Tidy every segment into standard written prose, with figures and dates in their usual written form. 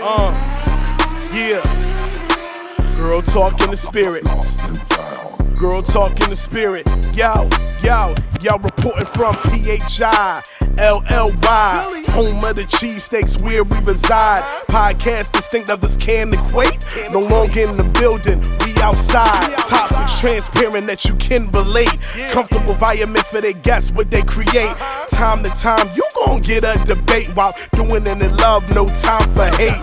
Yeah. Girl talk in the spirit. Girl talk in the spirit. Yo, reporting from PHI. LLY, home of the cheesesteaks where we reside. Podcast distinct, others can't equate. No longer in the building, we outside. Topics transparent that you can relate. Comfortable environment for their guests, what they create. Time to time, you gon' get a debate while doing it in love, no time for hate.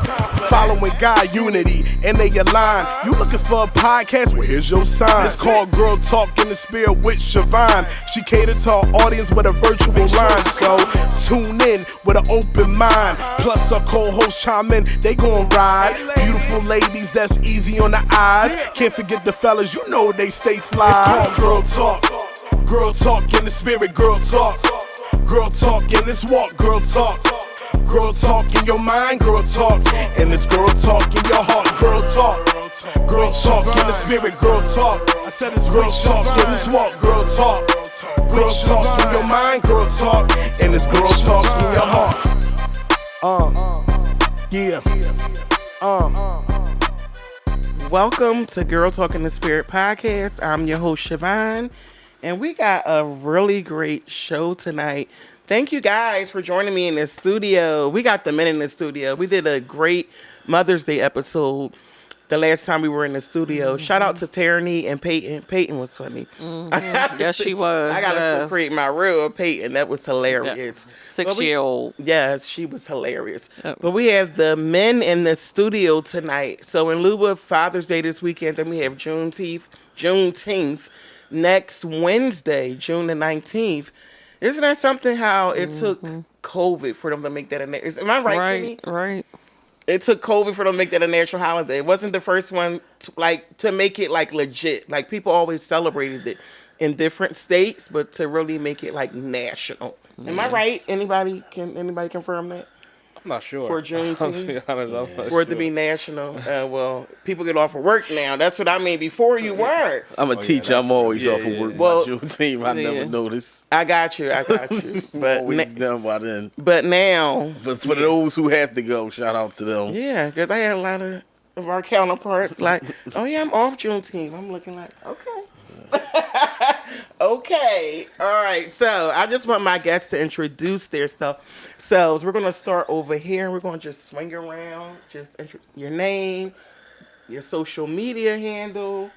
Following God unity, and they align. You looking for a podcast? Well, here's your sign. It's called Girl Talk in the Spirit with Siobhan. She catered to our audience with a virtual line, so tune in with an open mind. Plus our co-hosts chime in, they gon' ride. Beautiful ladies, that's easy on the eyes. Can't forget the fellas, you know they stay fly. It's called Girl Talk. Girl Talk in the Spirit, Girl Talk. Girl Talk in this walk, Girl Talk. Girl talk in your mind, girl talk. And it's girl talk in your heart, girl talk. Girl talk in the spirit, girl talk. I said it's girl talk in this walk, girl talk. Girl talk in your mind, girl talk. And it's girl talk in your heart. Welcome to Girl Talk in the Spirit podcast. I'm your host, Siobhan. And we got a really great show tonight. Thank you guys for joining me in the studio. We got the men in the studio. We did a great Mother's Day episode the last time we were in the studio. Mm-hmm. Shout out to Tierney and Peyton. Peyton was funny. Mm-hmm. Yes, she was. I got to create my real Peyton. That was hilarious. Yeah. 6-year-old. Yes, she was hilarious. Yep. But we have the men in the studio tonight. So in lieu of Father's Day this weekend, then we have Juneteenth next Wednesday, June the 19th. Isn't that something how it took COVID for them to make that a natural? Am I right, Kenny? Right. It took COVID for them to make that a natural holiday. It wasn't the first one to make it like legit. Like people always celebrated it in different states, but to really make it like national. Am I right? Anybody confirm that? I'm not sure. For Juneteenth? For it to be national. Well, people get off of work now. That's what I mean. Before you were. I'm a teacher. I'm always off of work. Well, by Juneteenth. I never noticed. I got you. But always done by then. But now. But for those who have to go, shout out to them. Yeah, because I had a lot of our counterparts like, oh yeah, I'm off Juneteenth. I'm looking like, okay. Okay. All right. So I just want my guests to introduce themselves. We're going to start over here. We're going to just swing around. Just your name, your social media handle,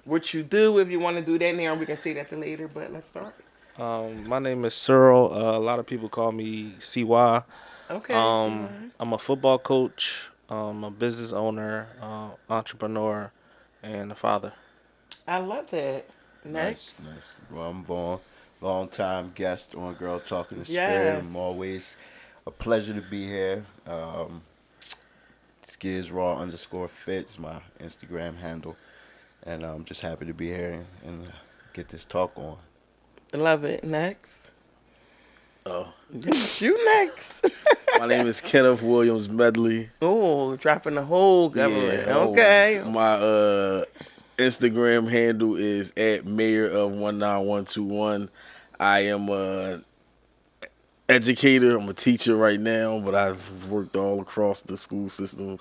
what you do. If you want to do that now, we can say that later. But let's start. My name is Cyril. A lot of people call me CY. Okay. I'm a football coach. I'm a business owner, entrepreneur, and a father. I love that. Next. Nice. Well, I'm Vaughn, long-time guest on Girl Talk in the Spirit. Yes. I'm always a pleasure to be here. @SkidsRaw_fit is my Instagram handle. And I'm just happy to be here and get this talk on. I love it. Next. Oh. You next. My name is Kenneth Williams Medley. Oh, dropping the whole government. Yeah, okay. My Instagram handle is @mayor of19121. I am a educator. I'm a teacher right now, but I've worked all across the school system,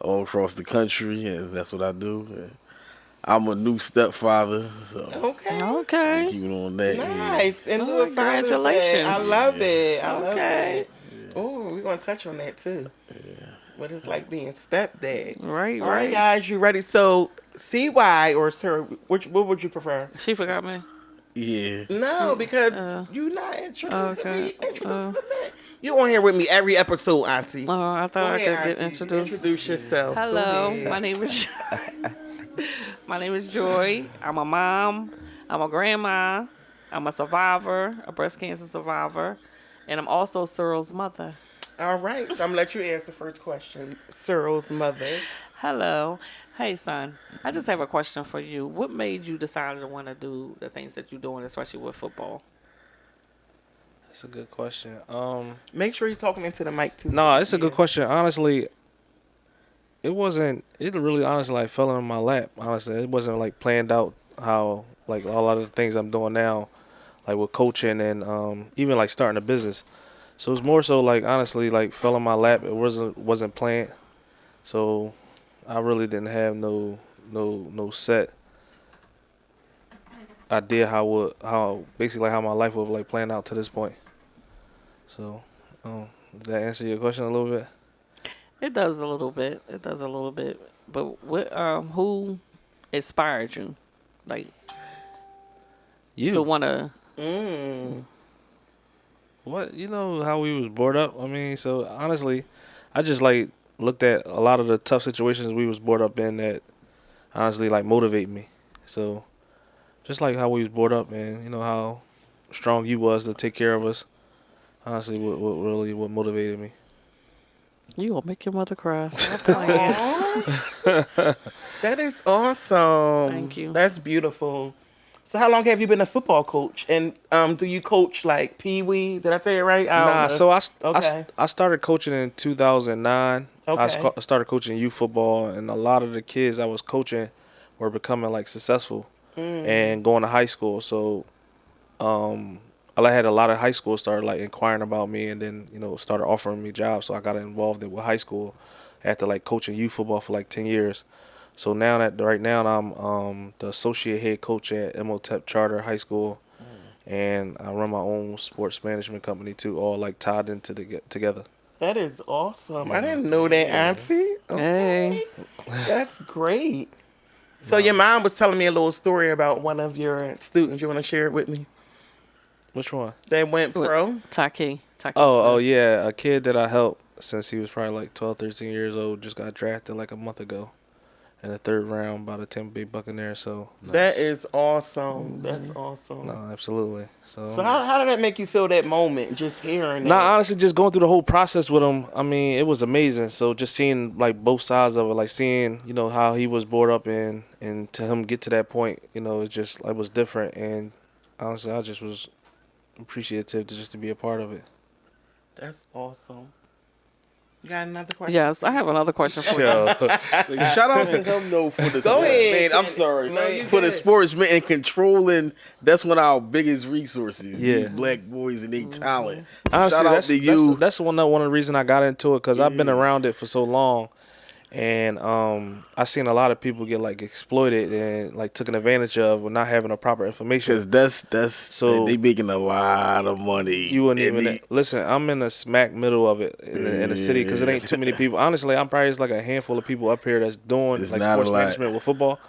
all across the country, and that's what I do. And I'm a new stepfather, so okay. keeping on that. Nice. Yeah. And Congratulations. I love it. I love it. Yeah. Oh, we're going to touch on that too. Yeah. What it's like being stepdad. Right. All right, guys, you ready? So, CY or Sir, what would you prefer? She forgot me. Yeah. No, because you're not introduced to me. You're on here with me every episode, Auntie. Oh, I thought I could get Auntie. introduced. Introduce yourself. Hello, my name is Joy. I'm a mom. I'm a grandma. I'm a survivor, a breast cancer survivor, and I'm also Cyril's mother. All right, so I'm gonna let you ask the first question. Cyril's mother. Hello. Hey, son. I just have a question for you. What made you decide to want to do the things that you're doing, especially with football? That's a good question. Make sure you're talking into the mic too. No, it's a good question. Honestly, it really honestly like fell in my lap. Honestly, it wasn't like planned out how like a lot of the things I'm doing now, like with coaching and even like starting a business. So it's more so like honestly like fell in my lap. It wasn't planned. So I really didn't have no set idea how basically how my life would like plan out to this point. So does that answer your question a little bit? It does a little bit. It does a little bit. But what who inspired you? Like You to wanna what you know how we was brought up. I mean, so honestly, I just like looked at a lot of the tough situations we was brought up in that honestly like motivate me. So just like how we was brought up, man. You know how strong you was to take care of us. Honestly, what motivated me. you gonna make your mother cry. Stop playing. That is awesome. Thank you. That's beautiful. So how long have you been a football coach? And do you coach like pee-wee? Did I say it right? Nah, so Okay. I started coaching in 2009. Okay. I started coaching youth football, and a lot of the kids I was coaching were becoming like successful and going to high school. So I had a lot of high schools started like inquiring about me, and then started offering me jobs. So I got involved with high school after like coaching youth football for like 10 years. So right now I'm the associate head coach at Imhotep Charter High School, and I run my own sports management company too, all like tied into together. That is awesome. I didn't know that, Auntie. Okay. Hey. That's great. So your mom was telling me a little story about one of your students. You want to share it with me? Which one? They went pro. Taki. Oh yeah, a kid that I helped since he was probably like 12, 13 years old just got drafted like a month ago in the 3rd round by the Tampa Bay Buccaneers. So That is awesome. That's awesome. no, absolutely. So How did that make you feel that moment? Just hearing nah, that? honestly, just going through the whole process with him, I mean, it was amazing. So just seeing like both sides of it, like seeing how he was brought up in, and to him get to that point, it was different. And honestly, I just was appreciative to be a part of it. That's awesome. You got another question? Yes, I have another question for you. Shout out to him though for the Go ahead. man. I'm sorry No, you for the good. sportsman and controlling. That's one of our biggest resources. Yeah. These black boys and their talent. So Honestly, shout out to you. That's one of the reason I got into it, because I've been around it for so long, and I seen a lot of people get like exploited and like taken advantage of with not having the proper information. Because that's So- they making a lot of money. You wouldn't And even listen. I'm in the smack middle of it in the city, because it ain't too many people. Honestly, I'm probably just like a handful of people up here that's doing It's like not a sports lot. management with football,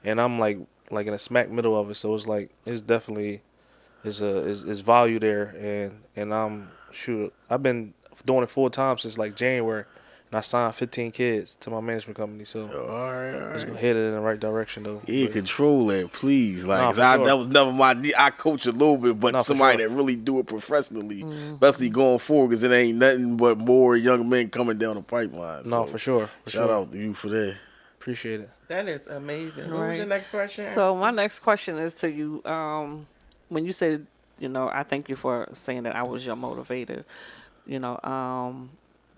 and I'm like in the smack middle of it. So it's like it's definitely is value there, and I've been doing it full time since like January, and I signed 15 kids to my management company. So all right. it's headed in the right direction though. Yeah, But- control that, please. Like, Nah, 'cause for I, sure. that was never my. I coach a little bit, but Nah, for somebody sure. that really do it professionally, especially going forward, because it ain't nothing but more young men coming down the pipeline. No, So, for sure. Shout out to you for that. Appreciate it. That is amazing. What was Right. your next question? So my next question is to you. When you said, I thank you for saying that I was your motivator.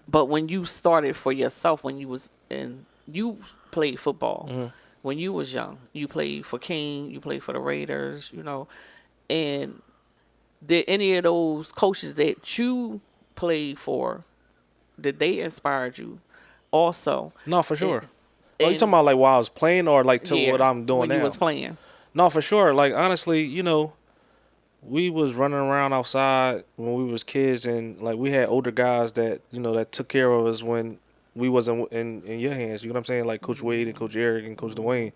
But when you started for yourself, when you played football when you was young. You played for King. You played for the Raiders. And did any of those coaches that you played for, did they inspire you? Also, No, for sure. Oh, you and- talking about like while I was playing, or like to yeah, what I'm doing when now? you was playing. No, for sure. Like honestly, we was running around outside when we was kids, and like we had older guys that that took care of us when we wasn't in your hands. You know what I'm saying? Like Coach Wade and Coach Eric and Coach Dwayne.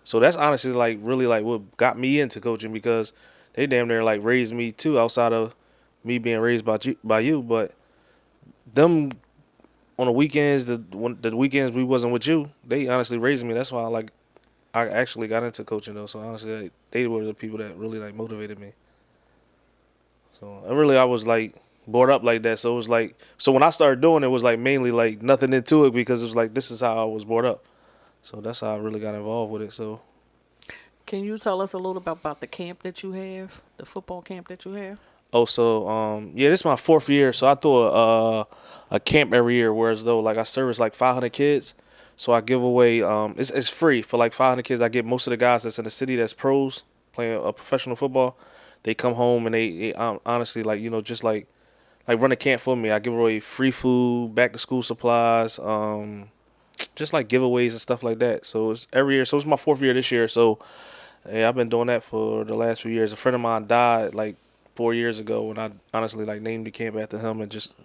So that's honestly like really like what got me into coaching, because they damn near like raised me too, outside of me being raised by you. But them on the weekends, the weekends we wasn't with you, they honestly raised me. That's why I actually got into coaching though. So honestly, like, they were the people that really like motivated me. So I was like brought up like that. So it was like, so when I started doing it was like mainly like nothing into it, because it was like this is how I was brought up. So that's how I really got involved with it. So Can you tell us a little bit about the camp that you have, the football camp that you have? yeah, this is my 4th year. So I throw a camp every year, whereas though like I service like 500 kids. So I give away it's free for like 500 kids. I get most of the guys that's in the city that's pros playing professional football. They come home and they honestly like just like run a camp for me. I give away free food, back to school supplies, just like giveaways and stuff like that. So it's every year. So it's my 4th year this year. So yeah, I've been doing that for the last few years. A friend of mine died like 4 years ago, and I honestly like named the camp after him. And just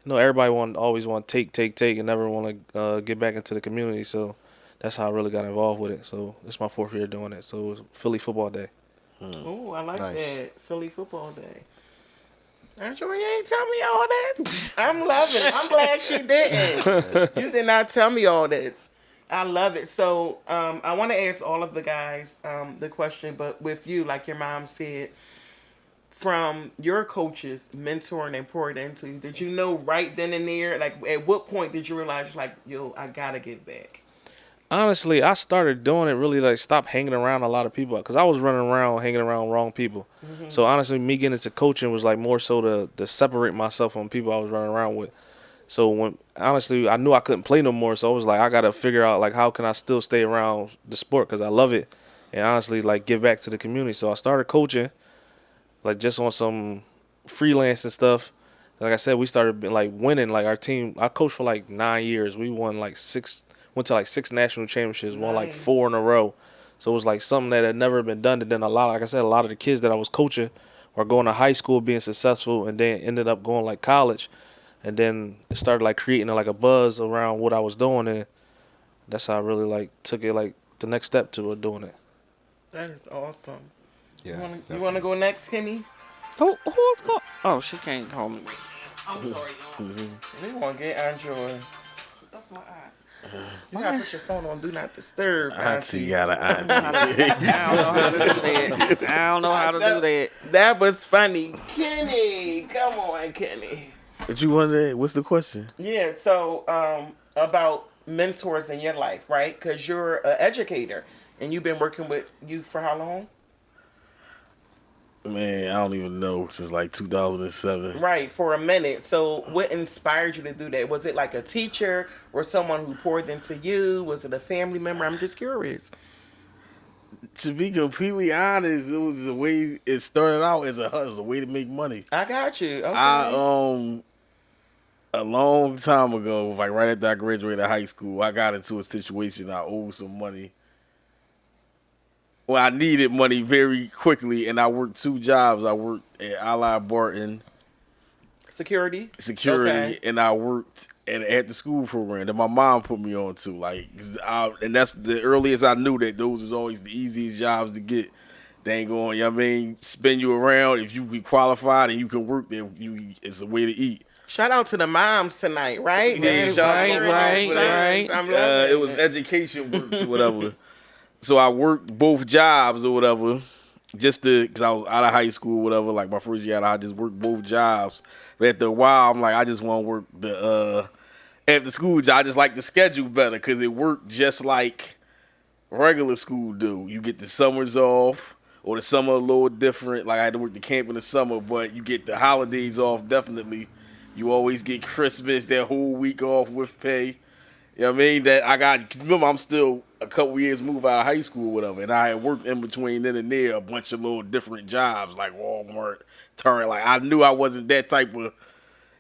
everybody always want to take, and never want to get back into the community. So that's how I really got involved with it. So it's my 4th year doing it. So it was Philly Football Day. Oh, I like Nice. that. Philly Football Day. Andrew, you ain't tell me all this. I'm loving it. I'm glad she didn't. You did not tell me all this. I love it. So I want to ask all of the guys the question, but with you, like your mom said, from your coaches mentoring and pouring into you, did you know right then and there, like at what point did you realize, like, yo, I got to give back? Honestly, I started doing it really like stop hanging around a lot of people because I was running around hanging around wrong people. So honestly, me getting into coaching was like more so to separate myself from people I was running around with. So when honestly, I knew I couldn't play no more, so I was like, I gotta figure out like how can I still stay around the sport because I love it, and honestly like give back to the community. So I started coaching, like just on some freelance and stuff. Like I said, we started like winning. Like our team, I coached for like 9 years. We won like went to like 6 national championships, won like 4 in a row. So it was like something that had never been done. And then like I said, a lot of the kids that I was coaching were going to high school, being successful, and then ended up going like college. And then it started like creating like a buzz around what I was doing, and that's how I really like took it like the next step to doing it. That is awesome. Yeah. You want to go next, Kenny? Who's going? Oh, she can't call me. I'm sorry, y'all. We want to get Andrew. That's my eye. You gotta put your phone on Do Not Disturb. Auntie got an auntie. I don't know how to do that. I don't know how to do that. That was funny. Kenny, come on, Kenny. What you wonder? What's the question? Yeah, so about mentors in your life, right? Because you're an educator and you've been working with youth for how long? Man, I don't even know, since like 2007. Right, for a minute. So what inspired you to do that? Was it like a teacher or someone who poured into you? Was it a family member? I'm just curious. To be completely honest, it was the way it started out as it was a way to make money. I got you. Okay. A long time ago, like right after I graduated high school, I got into a situation I owed some money. Well, I needed money very quickly, and I worked 2 jobs. I worked at Allied Barton Security, and I worked at an after-school program that my mom put me on to. And that's the earliest I knew that those was always the easiest jobs to get. They ain't going, spin you around. If you be qualified and you can work there, it's a way to eat. Shout out to the moms tonight, right? Yeah, right. It was education works or whatever. So I worked both jobs or whatever, because I was out of high school or whatever. Like my first year out, I just worked both jobs. But after a while, I'm like, I just want to work the after school job. I just like the schedule better because it worked just like regular school do. You get the summers off, or the summer a little different. Like I had to work the camp in the summer, but you get the holidays off definitely. You always get Christmas, that whole week off with pay. You know what I mean? Remember, I'm still a couple years moved out of high school or whatever, and I had worked in between then and there a bunch of little different jobs like Walmart, Target. Like I knew I wasn't that type of, you know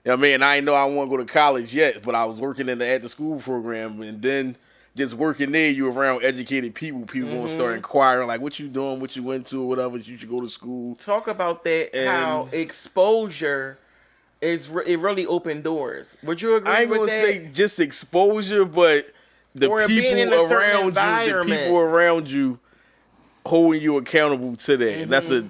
what I mean? I didn't know I wanted to go to college yet, but I was working in the after school program, and then just working there, you're around educated people. People gonna start inquiring like, what you doing, what you into or whatever, you should go to school. Talk about that, how exposure it really opened doors. Would you agree with that? I ain't gonna say just exposure, but the people around you holding you accountable to that. And that's a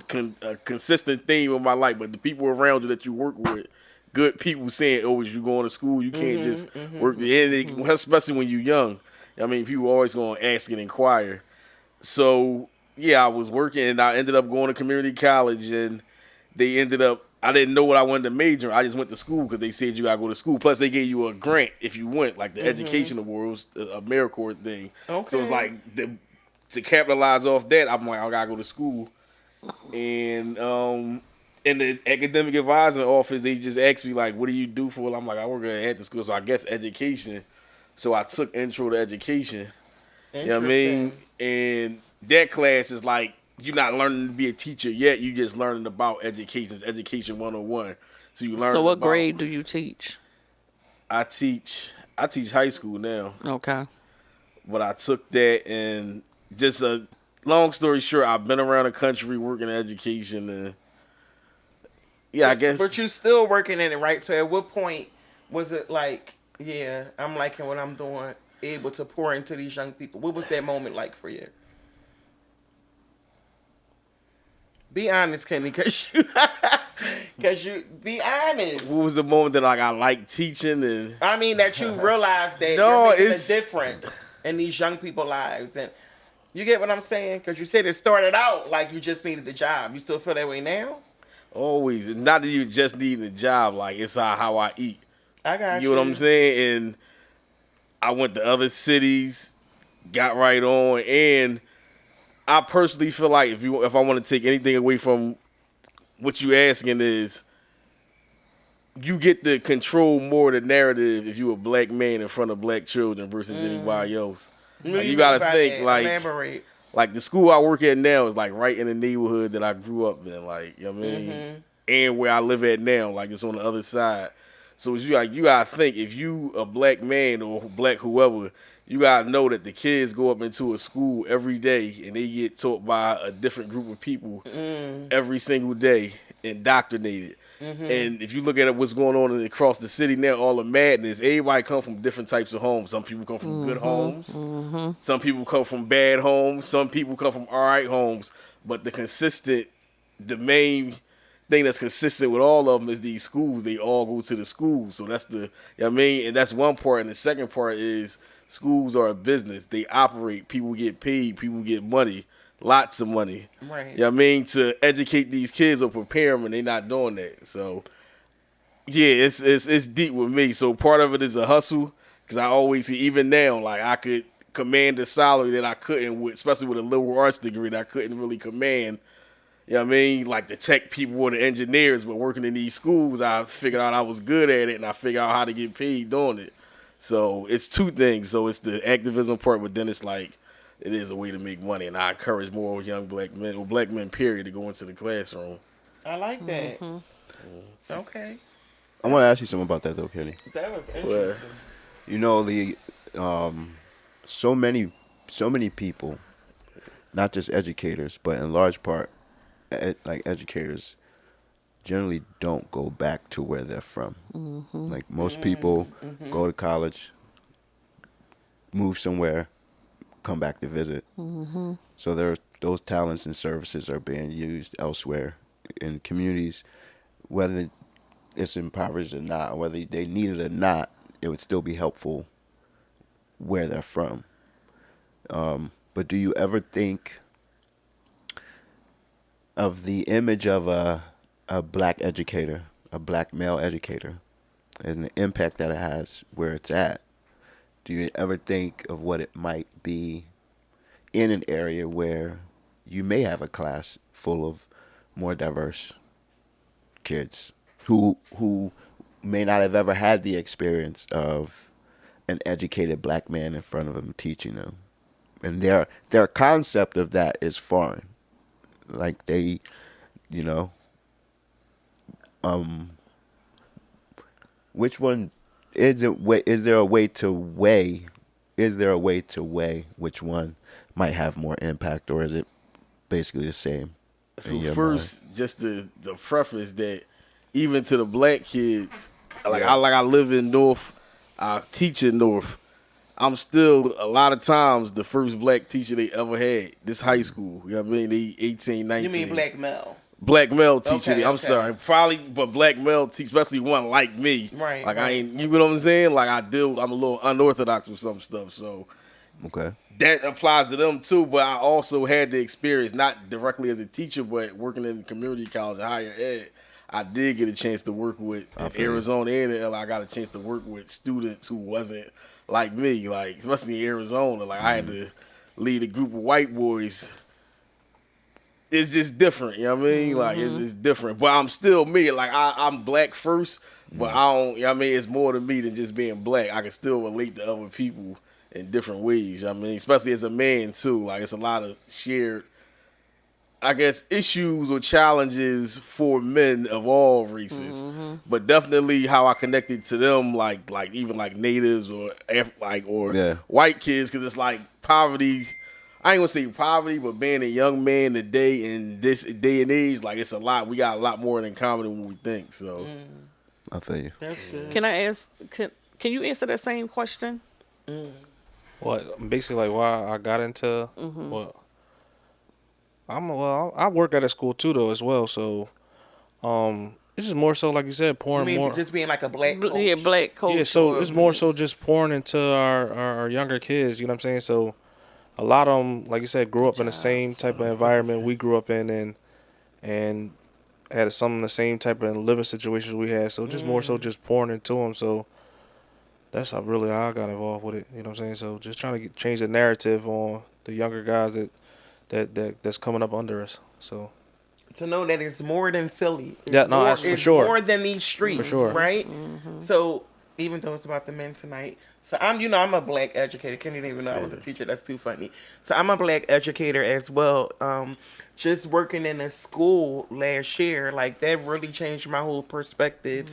consistent theme in my life. But the people around you that you work with, good people saying, oh, as you going to school, you can't just work the end, especially when you're young. I mean, people always going to ask and inquire. So, yeah, I was working, and I ended up going to community college, and I didn't know what I wanted to major in. I just went to school because they said you got to go to school. Plus, they gave you a grant if you went, like the education award was a AmeriCorps thing. Okay. So it's like, to capitalize off that, I'm like, I got to go to school. And in the academic advising office, they just asked me, like, what do you do for it? I'm like, I work at the school, so I guess education. So I took intro to education. You know what I mean? And that class is like, you're not learning to be a teacher yet. You just learning about education. It's education 101. So you learn. So what grade do you teach? I teach high school now. Okay. but I took that and just a long story short, I've been around the country working in education and I guess. But you still working in it, right? So at what point was it like, yeah, I'm liking what I'm doing, able to pour into these young people? What was that moment like for you? Be honest, Kenny, cause you be honest. What was the moment that like I liked teaching and I mean that you realized that No, you're making it's- a difference in these young people's lives, and you get what I'm saying? Because you said it started out like you just needed the job. You still feel that way now? always, and not that you just need a job, like it's how I eat. I got You know what I'm saying? And I went to other cities, got right on, and I personally feel like if I want to take anything away from what you asking is, you get to control more the narrative if you a black man in front of black children versus anybody else. Like, you gotta think Elaborate. like the school I work at now is like right in the neighborhood that I grew up in, like, you know what I mean? And where I live at now, like it's on the other side. So it's you gotta think if you a black man or black whoever, you gotta know that the kids go up into a school every day and they get taught by a different group of people every single day, indoctrinated. And if you look at what's going on across the city now, all the madness, everybody come from different types of homes. Some people come from good homes. Some people come from bad homes. Some people come from all right homes. But the main thing that's consistent with all of them is these schools. They all go to the schools. So that's you know what I mean? And that's one part. And the second part is schools are a business. They operate. People get paid. People get money. Lots of money. Right. You know what I mean? To educate these kids or prepare them, and they're not doing that. So, yeah, it's deep with me. So part of it is a hustle, because I always see, even now, like I could command a salary that I couldn't, especially with a liberal arts degree, that I couldn't really command. You know what I mean? Like the tech people or the engineers, but working in these schools, I figured out I was good at it, and I figured out how to get paid doing it. So it's two things. So it's the activism part, but then it's like, it is a way to make money, and I encourage more young black men, or black men, period, to go into the classroom. I like that. Okay. I want to ask you something about that though, Kenny. That was interesting. You know, the so many people, not just educators, but in large part, like educators, generally don't go back to where they're from. Like most people go to college, move somewhere, come back to visit. So those talents and services are being used elsewhere in communities, whether it's impoverished or not, whether they need it or not, it would still be helpful where they're from. But do you ever think of the image of a black educator, a black male educator, and the impact that it has where it's at? Do you ever think of what it might be in an area where you may have a class full of more diverse kids who may not have ever had the experience of an educated black man in front of them teaching them, and their concept of that is foreign. Like they, you know, which one is it? Is there a way to weigh? Is there a way to weigh which one might have more impact, or is it basically the same? So first, just the preface that even to the black kids, I live in North, I teach in North. I'm still a lot of times the first black teacher they ever had. This high school, you know what I mean? They 18, 19. You mean black male? Black male teacher. Okay, I'm sorry, probably, but black male teacher, especially one like me. Right. Like right. I ain't, you know what I'm saying? Like I'm a little unorthodox with some stuff, so. Okay. That applies to them too, but I also had the experience, not directly as a teacher, but working in community college and higher ed. I did get a chance to work with in Arizona and in LA. I got a chance to work with students who wasn't like me, like especially in Arizona. Like I had to lead a group of white boys. It's just different, you know what I mean? Like it's different, but I'm still me. Like I'm black first, but I don't. You know what I mean? It's more to me than just being black. I can still relate to other people in different ways. You know what I mean? Especially as a man too. Like it's a lot of shared I guess, issues or challenges for men of all races, but definitely how I connected to them, like even like natives or white kids, because it's like poverty. I ain't gonna say poverty, but being a young man today in this day and age, like it's a lot. We got a lot more in common than we think. So I feel you. That's good. Can I ask? Can you answer that same question? What basically like why I got into what? I work at a school too though as well. So, it's just more so like you said, You pouring mean more. just being like a black coach? Yeah, black coach. Yeah, so or- it's more so just pouring into our younger kids. You know what I'm saying? So, a lot of them, like you said, grew up in the same type of environment we grew up in, and had some of the same type of living situations we had. So just more so just pouring into them. So that's how I got involved with it. You know what I'm saying? So just trying to change the narrative on the younger guys that's coming up under us. So To know that it's more than Philly. It's Yeah, no, more, that's for it's sure. more than these streets, For sure. right? So even though it's about the men tonight, so I'm a black educator. Kenny didn't even know I was a teacher. That's too funny. So I'm a black educator as well. Just working in a school last year, like that really changed my whole perspective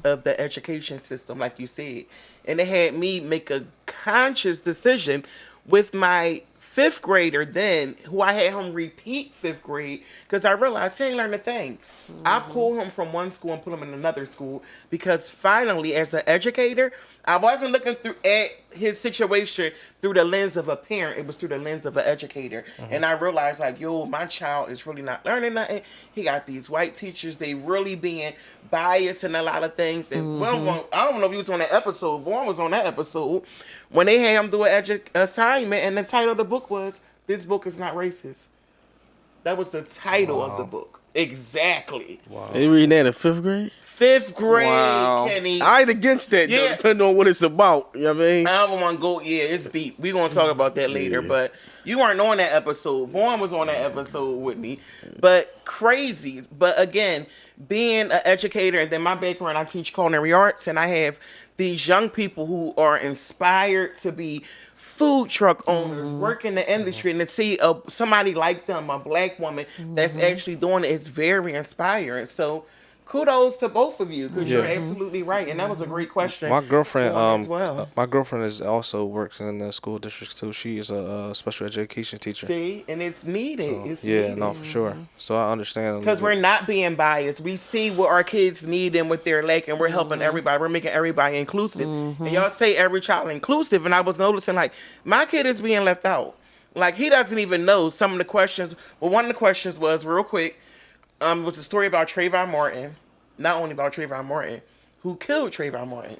of the education system, like you said, and it had me make a conscious decision with my fifth grader then, who I had him repeat fifth grade, because I realized he ain't learned a thing. I pulled him from one school and put him in another school because finally, as an educator, I wasn't looking at his situation through the lens of a parent. It was through the lens of an educator. And I realized, like, yo, my child is really not learning nothing. He got these white teachers. They really being biased in a lot of things. And I don't know if he was on that episode. Vaughn was on that episode when they had him do an assignment, and the title of the book was "This Book Is Not Racist." That was the title of the book. Exactly. they reading that in 5th grade. Fifth grade, Wow. Kenny. I ain't against that, though, Yeah. depending on what it's about. You know what I mean? I don't want to go. Yeah, it's deep. We're gonna talk about that later. But you weren't on that episode. Vaughn was on that episode with me. But crazy. But again, being an educator, and then my background, I teach culinary arts, and I have these young people who are inspired to be food truck owners, work in the industry, and to see somebody like them, a black woman that's actually doing it, is very inspiring. So kudos to both of you, because you're absolutely right, and that was a great question. my girlfriend, as well. my girlfriend is also works in the school districts too. She is a special education teacher. See, and it's needed. It's Yeah, needed. no, for sure. So I understand. Because we're not being biased. We see what our kids need and what they're lacking. We're helping everybody. We're making everybody inclusive. And y'all say every child inclusive. And I was noticing, like, my kid is being left out. Like, he doesn't even know some of the questions. Well, one of the questions was, real quick, was a story about Trayvon Martin. Not only about Trayvon Martin, who killed Trayvon Martin.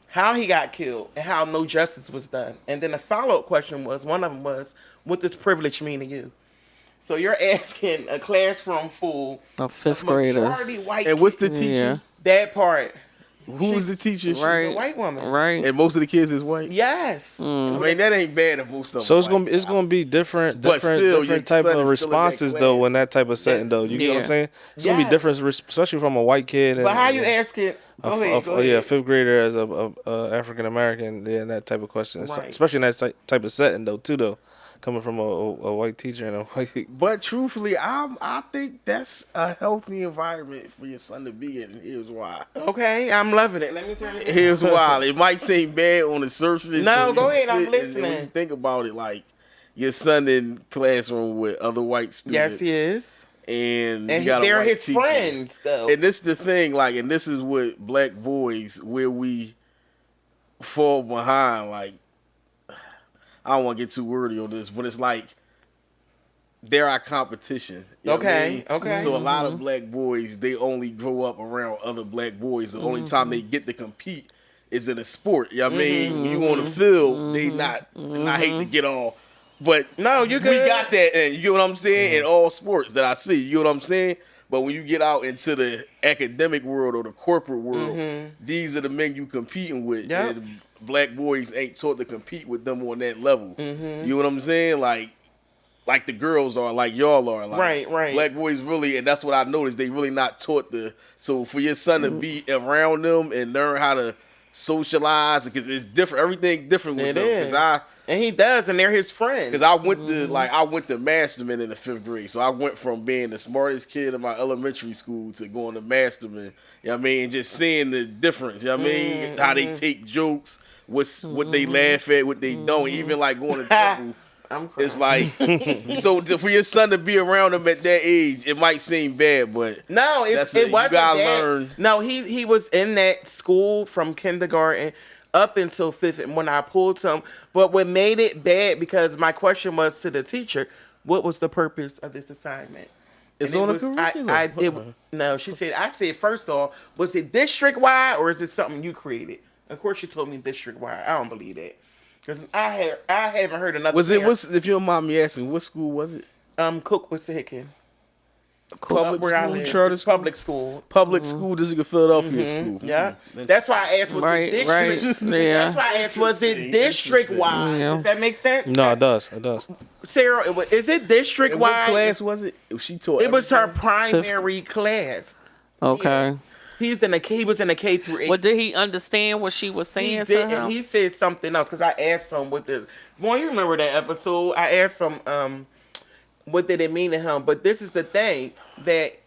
How he got killed and how no justice was done. And then the follow-up question was, one of them was, what does privilege mean to you? So you're asking a classroom full Of 5th graders. majority white And what's the kids. teacher? Yeah. That part. Who was the teacher? Right. A white woman. Right. And most of the kids is white. Yes. I mean, that ain't bad if most of them. So white. it's gonna be different But still, your different type son of is still in that responses though class. in that type of setting though. You get what I'm Yeah. saying? It's gonna be Yes. different, especially from a white kid. And, But how you asking? Go ahead. Go yeah, ahead. 5th grader as a African American, yeah, and that type of question, Right. especially in that type of setting though too though, coming from a white teacher and a white. But truthfully, I think that's a healthy environment for your son to be in. Here's why. Okay, I'm loving it. Let me turn it. Here's why. It might seem bad on the surface. No, but go you ahead, I'm sit and when listening. you think about it, like your son in classroom with other white students. Yes, he is. And, And you got a they're white his teacher. friends, though. And this is the thing, like, and this is what black boys, where we fall behind. Like, I don't want to get too wordy on this, but it's like they're our competition. You know what I Okay, mean? okay. So a lot of black boys, they only grow up around other black boys. The only time they get to compete is in a sport. You know what I mean? When you on the field, they not, and I hate to get on. But No, you we good. got that, and you get what I'm saying, in all sports that I see. You know what I'm saying? But when you get out into the academic world or the corporate world, these are the men you competing with. Yep. And black boys ain't taught to compete with them on that level. You know what I'm saying? Like the girls are, like y'all are. Like Right. Black boys really, and that's what I noticed, they really not taught so for your son to be around them and learn how to socialize because it's different. Everything different with It them. is. Because And he does, and they're his friends. Because I went to Masterman in the 5th grade. So I went from being the smartest kid in my elementary school to going to Masterman. You know what I mean? Just seeing the difference. You know what I mean? How they take jokes, what they laugh at, what they don't. Even like going to temple. I'm crying. It's like, so for your son to be around him at that age, it might seem bad, but No, it you wasn't gotta that. learn. No, he was in that school from kindergarten up until 5th, and when I pulled him. But what made it bad, because my question was to the teacher, what was the purpose of this assignment? It's And on it the was- curriculum. No, she said, I said, first off, was it district-wide or is it something you created? Of course, she told me district-wide. I don't believe that. Because I haven't heard another parent. If you don't mind me asking, what school was it? Cook was Hicken. Public Where I school, live. charter It's school? public school. Public school, District of Philadelphia school. Yeah, that's why I asked, was Right, it right. district? Yeah. That's why I asked, was it district wide? Yeah. Does that make sense? No, it does. It does. Sarah, is it district And what wide? class was it? She taught. It was her everything? primary class. Okay. He was in a K through 8. Well, did he understand what she was saying He to did, him? and he said something else because I asked him what this. Boy, you remember that episode? I asked him, what did it mean to him? But this is the thing that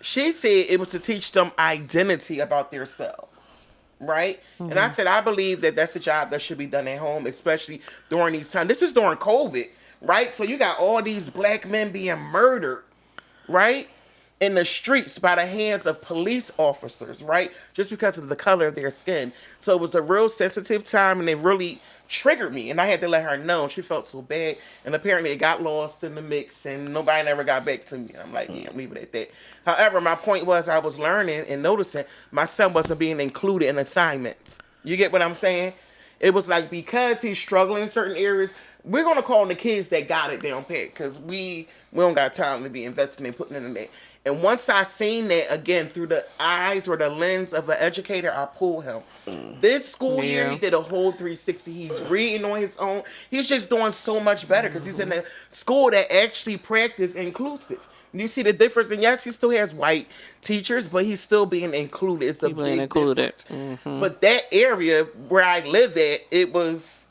she said it was to teach them identity about themselves, right? And I said I believe that that's a job that should be done at home, especially during these times. This is during COVID, right? So you got all these black men being murdered, right? In the streets by the hands of police officers, right? Just because of the color of their skin. So it was a real sensitive time, and it really triggered me. And I had to let her know. She felt so bad. And apparently it got lost in the mix, and nobody never got back to me. I'm like, yeah, I'm leaving it at that. However, my point was I was learning and noticing my son wasn't being included in assignments. You get what I'm saying? It was like, because he's struggling in certain areas, we're gonna call on the kids that got it down pat, because we don't got time to be investing and putting in that. And once I seen that again through the eyes or the lens of an educator, I pulled him. This school year, Yeah. he did a whole 360. He's reading on his own. He's just doing so much better because he's in a school that actually practice inclusive. You see the difference? And yes, he still has white teachers, but he's still being included. It's a He being big included. difference. But that area where I live at, it was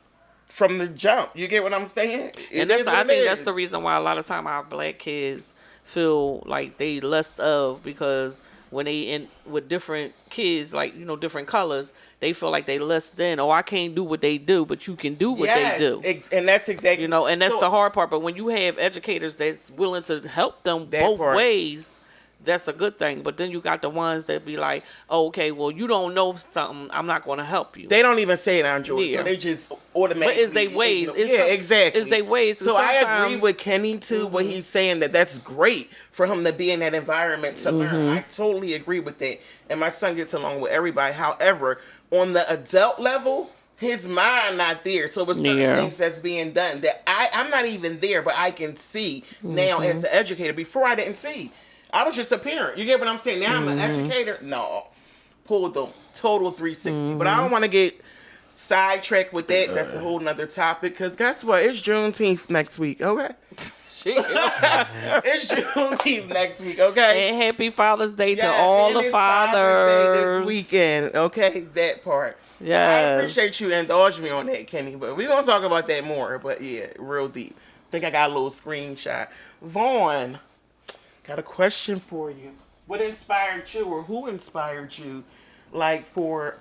from the jump. You get what I'm saying? And I think that's the reason why a lot of time our black kids feel like they less of, because when they in with different kids, like, you know, different colors, they feel like they less than, oh, I can't do what they do, but you can do what they do. And that's exactly, You know, and that's so- the hard part. But when you have educators that's willing to help them That both part. ways, that's a good thing. But then you got the ones that be like, oh, okay, well, you don't know something, I'm not going to help you. They don't even say it on George, Yeah. so they just But automatically. it's they ways. It's yeah, exactly. It's they ways. So I agree Sometimes- with Kenny too when he's saying that that's great for him to be in that environment to learn. I totally agree with that, and my son gets along with everybody. However, on the adult level, his mind not there. So with certain Yeah. things that's being done that I'm not even there, but I can see now as an educator. Before I didn't see. I was just a parent. You get what I'm saying? Now I'm an educator. No, pulled the total 360. But I don't want to get sidetracked with that. That's a whole nother topic. Because guess what? It's Juneteenth next week. Okay, Shit. it's Juneteenth next week. Okay. And happy Father's Day to Yes, all and the it's Father's Day fathers. this weekend. Okay, that part. I Yes. appreciate you indulging me on that, Kenny. But we're gonna talk about that more. But yeah, real deep. I think I got a little screenshot. Vaughn, got a question for you. What inspired you, or who inspired you, like for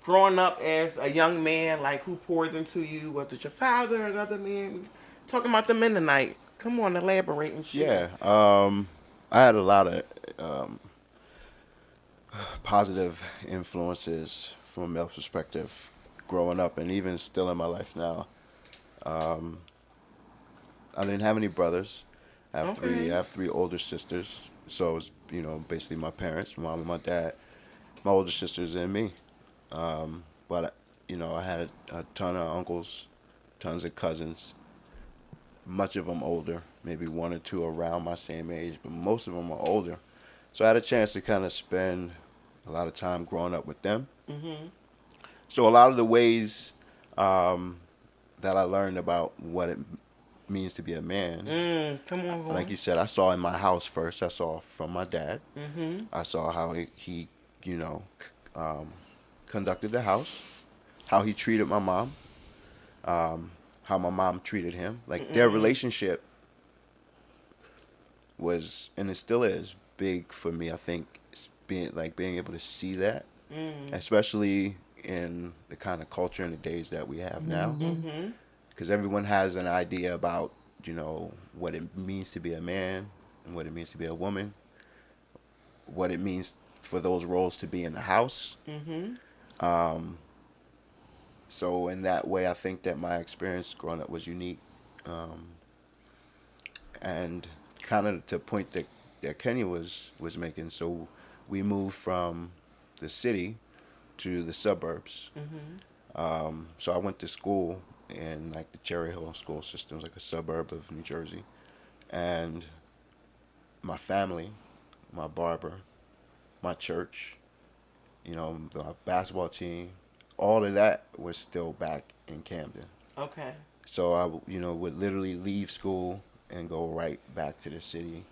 growing up as a young man? Like who poured into you? Was it your father, another man? Talking about the men tonight. Come on, elaborate and shit. Yeah, I had a lot of positive influences from a male perspective growing up, and even still in my life now. I didn't have any brothers. I have three older sisters. So it's, you know, basically my parents, my mom and my dad, my older sisters, and me. But you know, I had a ton of uncles, tons of cousins. Much of them older, maybe one or two around my same age, but most of them are older. So I had a chance to kind of spend a lot of time growing up with them. So a lot of the ways that I learned about what it means to be a man, Come on, Vaughn. like you said, I saw in my house first. I saw from my dad. I saw how he you know, conducted the house, how he treated my mom, how my mom treated him. Like their relationship was, and it still is, big for me. I think it's being able to see that, especially in the kind of culture and the days that we have now, because everyone has an idea about what it means to be a man and what it means to be a woman, what it means for those roles to be in the house. So in that way, I think that my experience growing up was unique, and kind of to point that Kenya was making. So we moved from the city to the suburbs. So I went to school in like the Cherry Hill school system, like a suburb of New Jersey, and my family, my barber, my church, the basketball team, all of that was still back in Camden. Okay. So I would literally leave school and go right back to the city.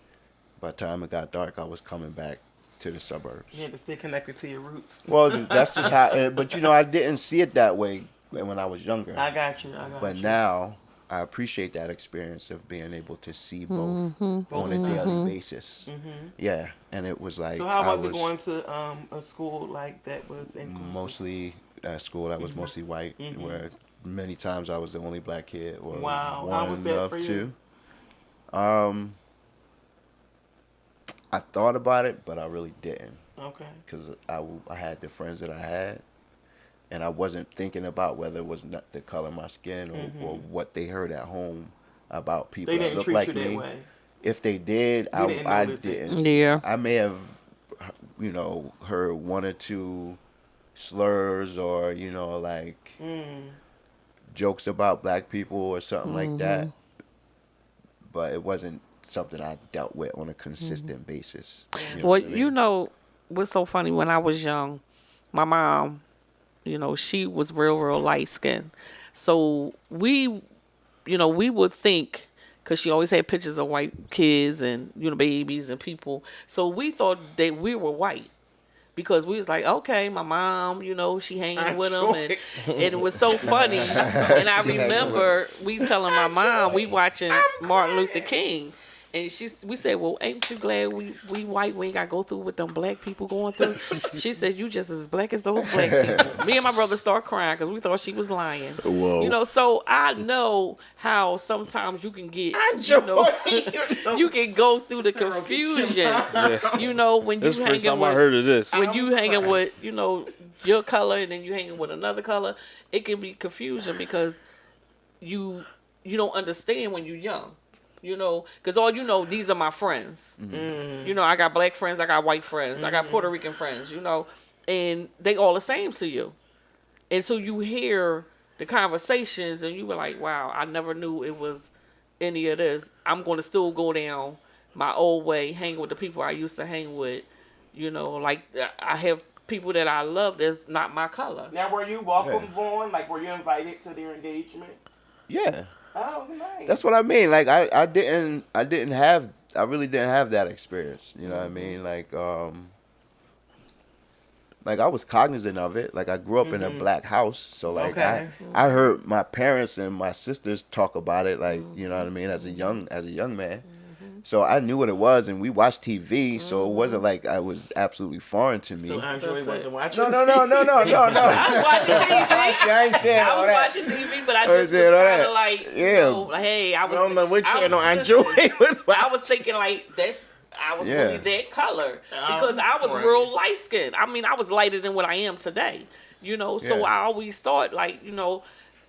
By the time it got dark, I was coming back to the suburbs. You had to stay connected to your roots. Well, that's just how. But I didn't see it that way when I was younger. I got you. But now I appreciate that experience of being able to see both on a daily basis. Yeah, and it was like. So how was it going to a school like that was inclusive? Mostly a school that was mostly white, where many times I was the only black kid, or wow. one How was that of for you? two. I thought about it, but I really didn't. Okay. Because I had the friends that I had, and I wasn't thinking about whether it was not the color of my skin or what they heard at home about people They that didn't looked treat like you me. that way. If they did, You didn't I notice it. didn't. Yeah. I may have, heard one or two slurs or like jokes about black people or something like that, but it wasn't something I dealt with on a consistent basis. Well, what I mean? What's so funny, when I was young, my mom, she was real light skinned. So we would think, because she always had pictures of white kids and, babies and people. So we thought that we were white. Because we was like, okay, my mom, she hanging with them. And it was so funny. And I remember we telling my mom, we watching Martin Luther King. And we said, well, ain't you glad we white? We ain't got to go through what them black people going through. She said, you just as black as those black people. Me and my brother start crying because we thought she was lying. Whoa. So I know how sometimes you can get, you can go through the confusion. When This you is the first hanging time I heard of this. when you hanging with, your color and then you hanging with another color, it can be confusion because you don't understand when you're young. Because all these are my friends. I got black friends, I got white friends, I got Puerto Rican friends, and they all the same to you. And so you hear the conversations and you were like, wow, I never knew it was any of this. I'm going to still go down my old way, hang with the people I used to hang with. Like I have people that I love that's not my color. Now, were you welcome on? Like, were you invited to their engagement? Yeah. Oh, nice. That's what I mean. Like I really didn't have that experience. You know what I mean? Like I was cognizant of it. Like I grew up in a black house, so like I heard my parents and my sisters talk about it. Like you know what I mean, as a young man. So I knew what it was, and we watched TV, so it wasn't like I was absolutely foreign to me. So Andre wasn't watching. No. I was watching TV. I ain't saying I all was that. watching TV, but I just was saying all kind that. of like, Yeah. hey, I was. I don't know which I was channel listening. Andre was watching. I was thinking like I was really that color because I was right. real light skinned. I mean, I was lighter than what I am today. So Yeah. I always thought like,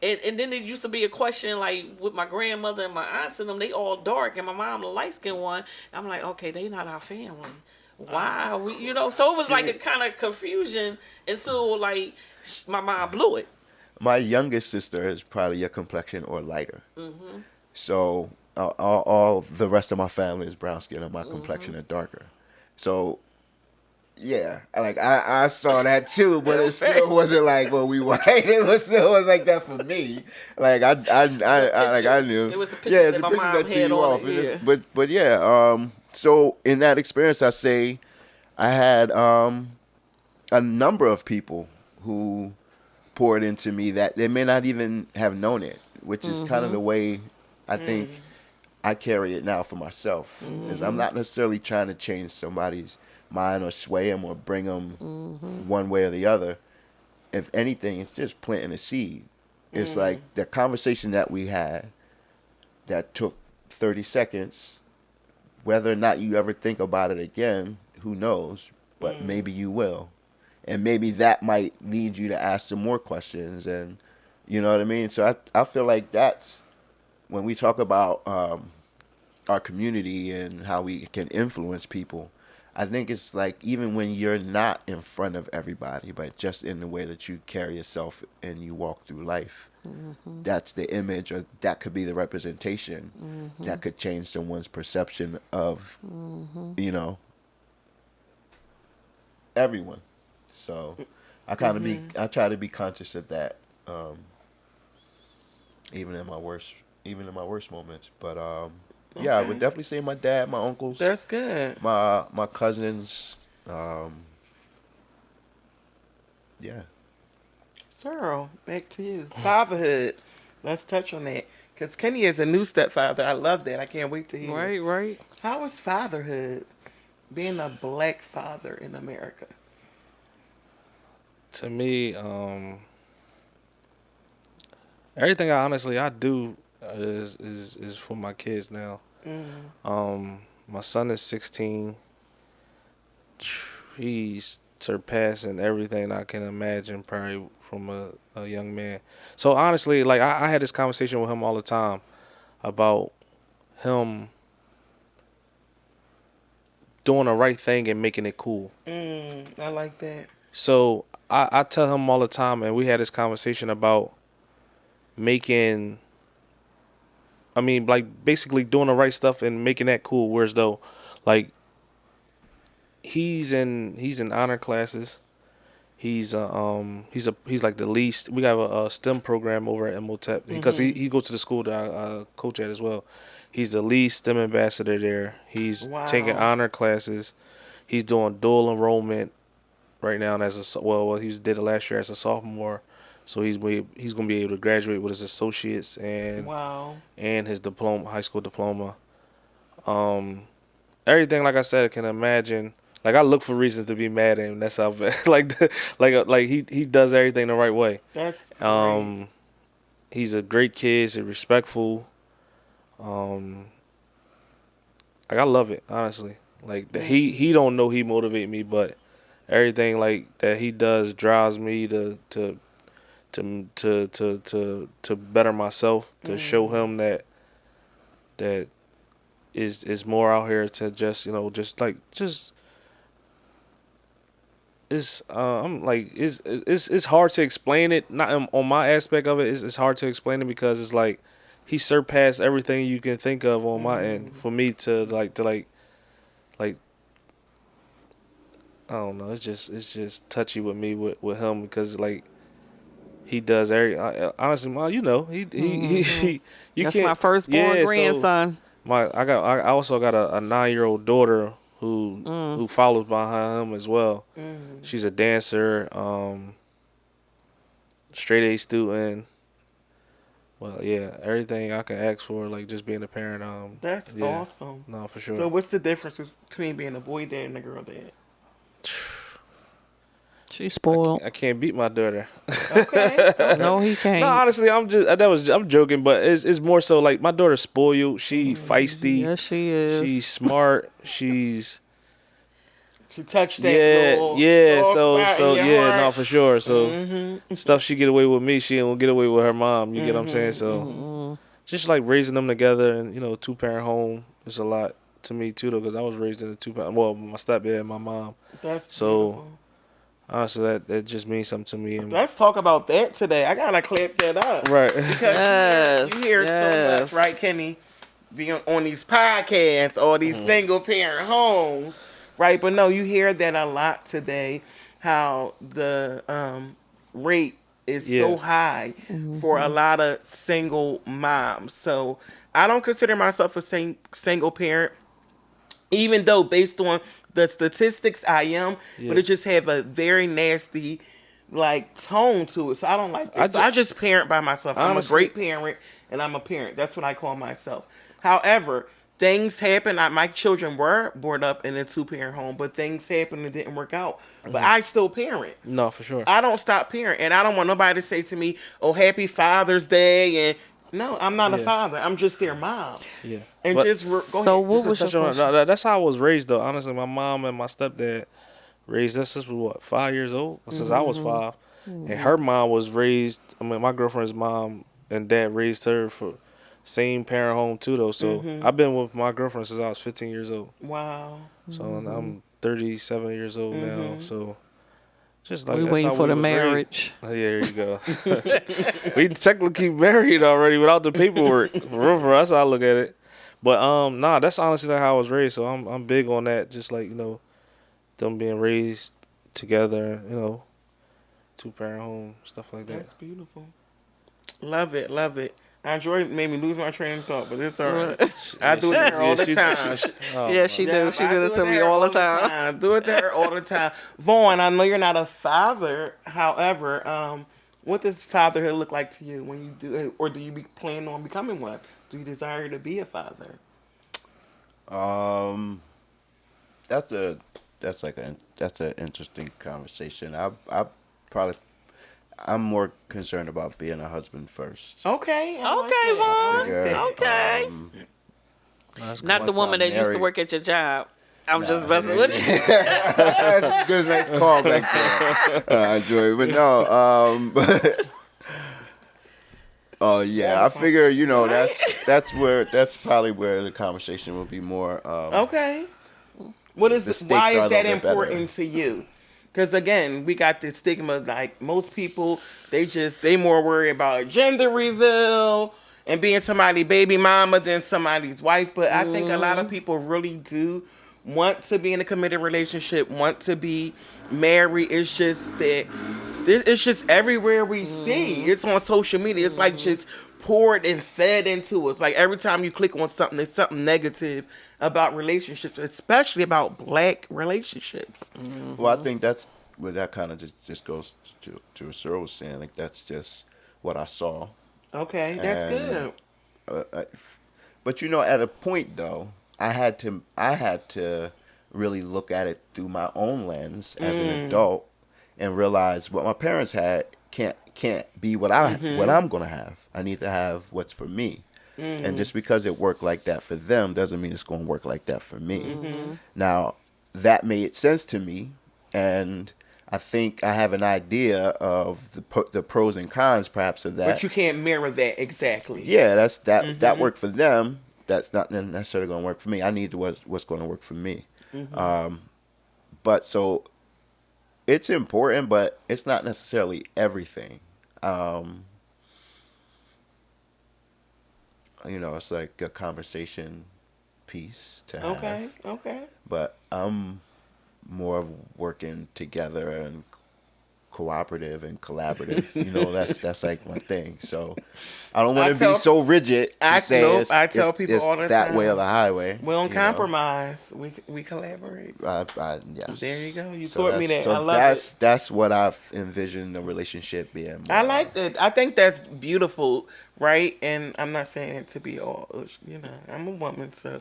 and then there used to be a question like with my grandmother and my aunts and them, they all dark and my mom the light skinned one. I'm like, okay, they not our family. Why are we, So it was like a kind of confusion until like my mom blew it. My youngest sister is probably your complexion or lighter. So all the rest of my family is brown skin and my complexion is darker. So yeah, like I saw that too, but it still wasn't like, well, we white. It still was like that for me. Like I knew. It was the pictures yeah, that the my pictures mom that threw had you on off. it, yeah. But yeah, so in that experience, I say I had a number of people who poured into me that they may not even have known it, which is kind of the way I think I carry it now for myself. Is I'm not necessarily trying to change somebody's mind or sway them or bring them one way or the other. If anything, it's just planting a seed. It's like the conversation that we had that took 30 seconds, whether or not you ever think about it again, who knows, but maybe you will. And maybe that might lead you to ask some more questions, and you know what I mean? So I feel like that's when we talk about our community and how we can influence people. I think it's like even when you're not in front of everybody, but just in the way that you carry yourself and you walk through life, that's the image, or that could be the representation that could change someone's perception of, you know, everyone. So I I try to be conscious of that, even in my worst moments. But yeah, I would definitely say my dad, my uncles, That's good. my cousins, yeah. Cyril, back to you. Fatherhood. Let's touch on that. Because Kenny is a new stepfather. I love that. I can't wait to hear. Right. How is fatherhood, being a black father in America? To me, everything I do is for my kids now. My son is 16. He's surpassing everything I can imagine, probably from a young man. So honestly, like I had this conversation with him all the time about him doing the right thing and making it cool. I like that. So I tell him all the time, and we had this conversation about basically doing the right stuff and making that cool. Whereas though, like, he's in honor classes. He's like the least. We have a STEM program over at MOTEP because he goes to the school that I coach at as well. He's the lead STEM ambassador there. He's taking honor classes. He's doing dual enrollment right now he did it last year as a sophomore. So he's gonna be able to graduate with his associates and his high school diploma. Everything, like I said, I can imagine. Like, I look for reasons to be mad at him. That's how he does everything the right way. That's great. He's a great kid. He's respectful. I love it, honestly. Like, he don't know he motivate me, but everything like that he does drives me to better myself, to show him that is more out here to it's hard to explain it. Not on my aspect of it. It's hard to explain it because it's like he surpassed everything you can think of on my end for me to like I don't know. It's just touchy with me with him because like he does honestly, Ma, you know, he you That's can't. my firstborn So grandson. I also got a 9-year-old daughter who follows behind him as well. She's a dancer, straight A student. Well, yeah, everything I can ask for, like just being a parent. That's awesome. No, for sure. So what's the difference between being a boy dad and a girl dad? She's spoiled. I can't beat my daughter. Okay. No, he can't. No, honestly, I'm joking, but it's more so like my daughter's spoiled. She feisty. Yes, she is. She's smart. She's She touched that little soft spot in your heart. no, for sure. So stuff she get away with me, she won't get away with her mom. You get what I'm saying? So just like raising them together, and 2-parent home is a lot to me too, though, because I was raised in a 2-parent. Well, my stepdad and my mom. That's So beautiful. honestly, that just means something to me. And Let's talk about that today. I gotta clap that up. right. Because you hear so Yes. much, right, Kenny? Being on these podcasts or these single parent homes, right? But no, you hear that a lot today. How the rate is so high for a lot of single moms. So I don't consider myself a single parent, even though based on the statistics I am, but it just have a very nasty like tone to it. So I don't like that. I just parent by myself. Honestly, I'm a great parent and I'm a parent. That's what I call myself. However, things happen. My children were brought up in a 2-parent home, but things happened and didn't work out. But I still parent. no, for sure. I don't stop parenting, and I don't want nobody to say to me, "Oh, Happy Father's Day," and no, I'm not a father. I'm just their mom. Yeah. And But- go So ahead. what Just to was your touch on question? that, that's how I was raised, though. Honestly, my mom and my stepdad raised us since we were, 5 years old? Since I was 5. And her mom was raised, my girlfriend's mom and dad raised her for same parent home, too, though. So I've been with my girlfriend since I was 15 years old. Wow. So I'm 37 years old now. So just like We that's waiting how for we the was raised. marriage. Oh, yeah, there you go. We technically married already without the paperwork. For real, for us, I look at it. But nah, that's honestly how I was raised. So I'm big on that. Just like them being raised together. 2-parent home, stuff like that. That's beautiful. Love it. Love it. Andre made me lose my train of thought, but it's all right. I do it to her all the time. Yeah, she do. She I do it to me her all the time. I do it to her all the time. Vaughn, I know you're not a father. However, what does fatherhood look like to you when you do, or do you plan on becoming one? Do you desire to be a father? That's an interesting conversation. I'm more concerned about being a husband first. Okay. I like Okay, that. I like Figure, that. Okay. Not the once woman I'm that used to married- work at your job. I'm just messing with you. That's a good, nice call back there, Joy. But no, oh yeah, I figure that's probably where the conversation will be more. Okay. What is The stakes why are a is that little bit better. important to you? Because again, we got this stigma. Like most people, they more worry about gender reveal and being somebody's baby mama than somebody's wife. But I think a lot of people really do want to be in a committed relationship, want to be married. It's just that it's just everywhere we see. It's on social media. It's like just poured and fed into us. Like every time you click on something, there's something negative about relationships, especially about black relationships. Well, I think that's where that kind of just goes to what Cyril was saying. Like that's just what I saw. Okay, that's And- good. But at a point though, I had to really look at it through my own lens as an adult and realize what my parents had can't be what I'm gonna have. I need to have what's for me. And just because it worked like that for them doesn't mean it's going to work like that for me. Now, that made sense to me, and I think I have an idea of the pros and cons, perhaps, of that. But you can't mirror that exactly. Yeah, that worked for them. That's not necessarily going to work for me. I need what's going to work for me. But so it's important, but it's not necessarily everything. It's like a conversation piece to have. Okay. But I'm more of working together and cooperative and collaborative. That's like my thing. So I don't want to be so rigid to say I tell people it's all the that time. way or the highway. We don't compromise. We collaborate. Yes. There you go. You So taught me that. so I love it. That's what I've envisioned the relationship being. I like that. I think that's beautiful, right? And I'm not saying it to be all, I'm a woman, so.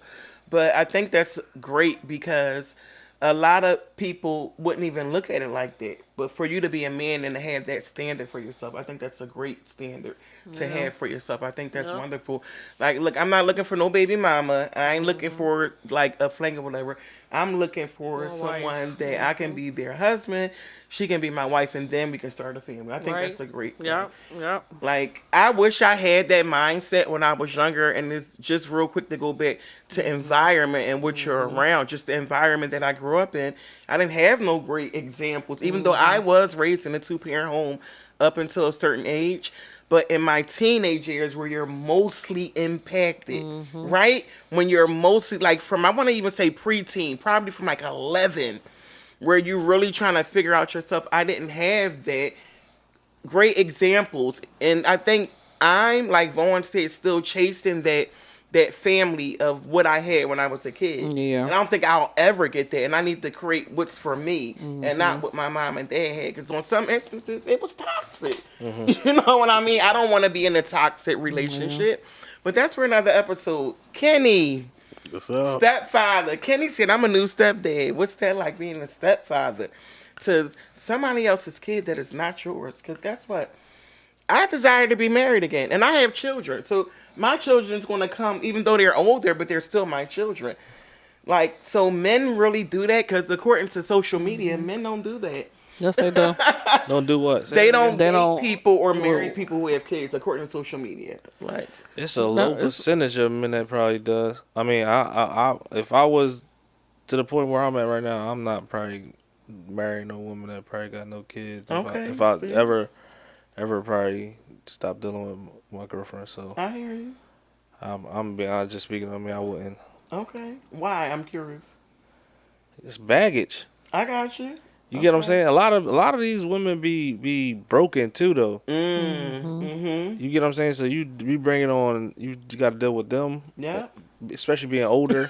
But I think that's great because a lot of people wouldn't even look at it like that. But for you to be a man and to have that standard for yourself, I think that's a great standard to have for yourself. I think that's wonderful. Like, look, I'm not looking for no baby mama. I ain't looking for like a fling or whatever. I'm looking for someone that I can be their husband. She can be my wife, and then we can start a family. I think that's a great thing. Yep. Like, I wish I had that mindset when I was younger. And it's just real quick to go back to environment and what you're around. Just the environment that I grew up in. I didn't have no great examples, even though I was raised in a 2-parent home up until a certain age. But in my teenage years where you're mostly impacted, right? When you're mostly like I want to even say preteen, probably from like 11, where you're really trying to figure out yourself. I didn't have that great examples. And I think I'm, like Vaughn said, still chasing that that family of what I had when I was a kid. Yeah. And I don't think I'll ever get that. And I need to create what's for me and not what my mom and dad had. Because on some instances, it was toxic. You know what I mean? I don't want to be in a toxic relationship. But that's for another episode. Kenny, What's up? stepfather. Kenny said, I'm a new stepdad. What's that like being a stepfather to somebody else's kid that is not yours? Because guess what? I desire to be married again, and I have children. So my children's going to come, even though they're older, but they're still my children. Like, so men really do that because according to social media, men don't do that. Yes, they do. Don't do what? They don't They date don't- people or marry people who have kids, according to social media. Like, It's a low percentage of men that probably does. I mean, I if I was to the point where I'm at right now, I'm not probably marrying no woman that probably got no kids. Okay, If I see? ever probably stop dealing with my girlfriend, so I hear you. I'm being honest, just speaking on me, I wouldn't. Okay. Why? I'm curious. It's baggage. I got you. You get what I'm saying? A lot of these women be broken too, though. Mm-hmm. You get what I'm saying? So you bring it on. You got to deal with them. Yeah. Especially being older.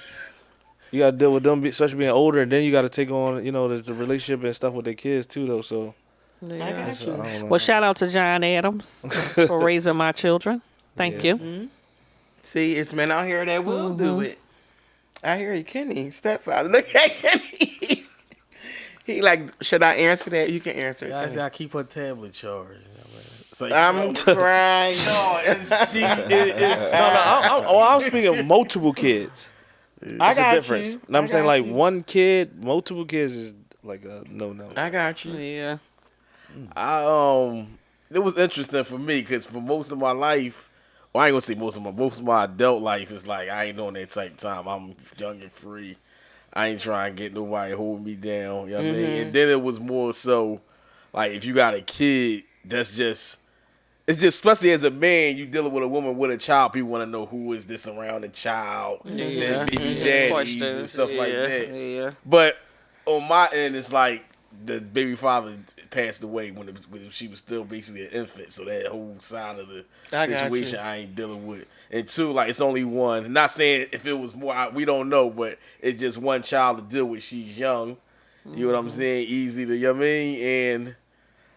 You got to deal with them, especially being older, and then you got to take on, the relationship and stuff with their kids too, though. So I Yeah. got I you. don't know. Well, shout out to John Adams for raising my children. Thank Yes. you. See, it's men out here that will do it. I hear you, Kenny, stepfather. Look at Kenny. He like, should I answer that? You can answer it. Yeah, I Kenny. gotta keep her tablet charged. You know what I mean? It's like, I'm crying. no, it's I'm speaking of multiple kids. I It's a got difference. you. And I'm I saying got like you. one kid, multiple kids is like a no. I got you. Yeah. it was interesting for me because for most of my life, well, I ain't gonna say most of my adult life is like I ain't on that type of time. I'm young and free. I ain't trying to get nobody holding me down. You know what I mean? And then it was more so like if you got a kid, it's just especially as a man, you dealing with a woman with a child, people want to know who is this around the child, their baby daddies and stuff like that. Yeah. But on my end, it's like the baby father passed away when she was still basically an infant. So that whole side of the I got situation you. I ain't dealing with. And two, like it's only one. Not saying if it was more, we don't know, but it's just one child to deal with. She's young. You know what I'm saying? Easy to, you know what I mean? And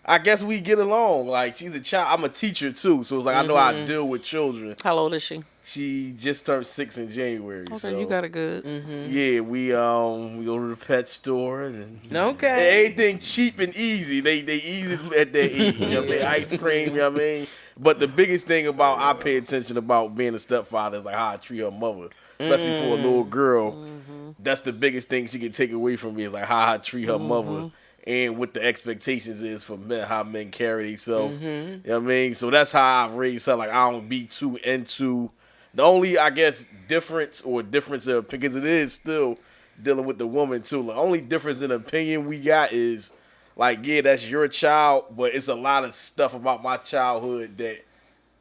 I guess we get along. Like she's a child. I'm a teacher too, so it's like I know how to deal with children. How old is she? She just turned 6 in January. Okay, so you got it good. yeah, we go to the pet store and Okay. everything cheap and easy. They easy at their age. You know what I mean? Ice cream, you know what I mean? But the biggest thing about I pay attention about being a stepfather is like how I treat her mother. Especially for a little girl. That's the biggest thing she can take away from me is like how I treat her mother and what the expectations is for men, how men carry themselves. You know what I mean? So that's how I raised her. Like I don't be too into the only, I guess, difference of, because it is still dealing with the woman too. The only difference in opinion we got is like, yeah, that's your child, but it's a lot of stuff about my childhood that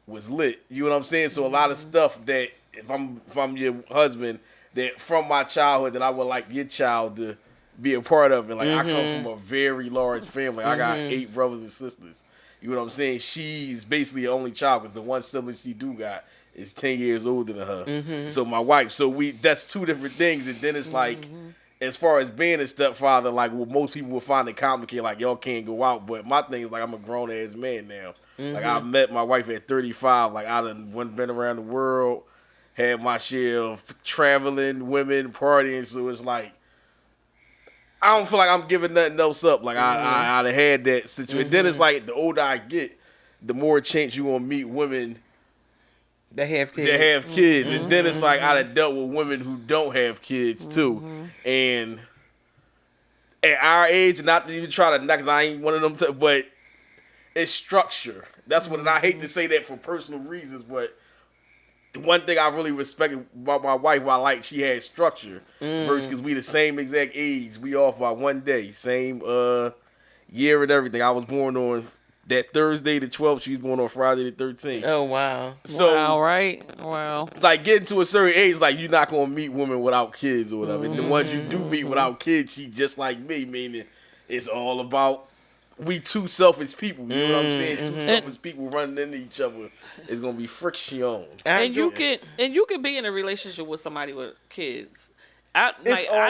was lit. You know what I'm saying? So a lot of stuff that if I'm your husband, that from my childhood that I would like your child to be a part of. And like I come from a very large family. I got 8 brothers and sisters. You know what I'm saying? She's basically the only child because the one sibling she do got is 10 years older than her. So my wife, that's 2 different things. And then it's like, as far as being a stepfather, like most people will find it complicated, like y'all can't go out. But my thing is like I'm a grown ass man now. Like I met my wife at 35. Like I done been around the world, had my share of traveling, women, partying. So it's like I don't feel like I'm giving nothing else up. Like I'd have had that situation. Then it's like the older I get, the more chance you gonna meet women They have kids. that have kids. And then it's like I'd have dealt with women who don't have kids too. And at our age, not to even try to knock, 'cause I ain't one of them, but it's structure. That's what, and I hate to say that for personal reasons, but the one thing I really respect about my wife, I like she had structure. Versus because we the same exact age. We off by 1 day. Same year and everything. I was born on that Thursday the 12th. She was born on Friday the 13th. Oh, wow. So wow, right? Wow. like getting to a certain age, like you're not gonna meet women without kids or whatever. And the ones you do meet without kids, she just like me, meaning it's all about we two selfish people. You know what I'm saying? Two selfish people running into each other. It's gonna be friction. And you can be in a relationship with somebody with kids. I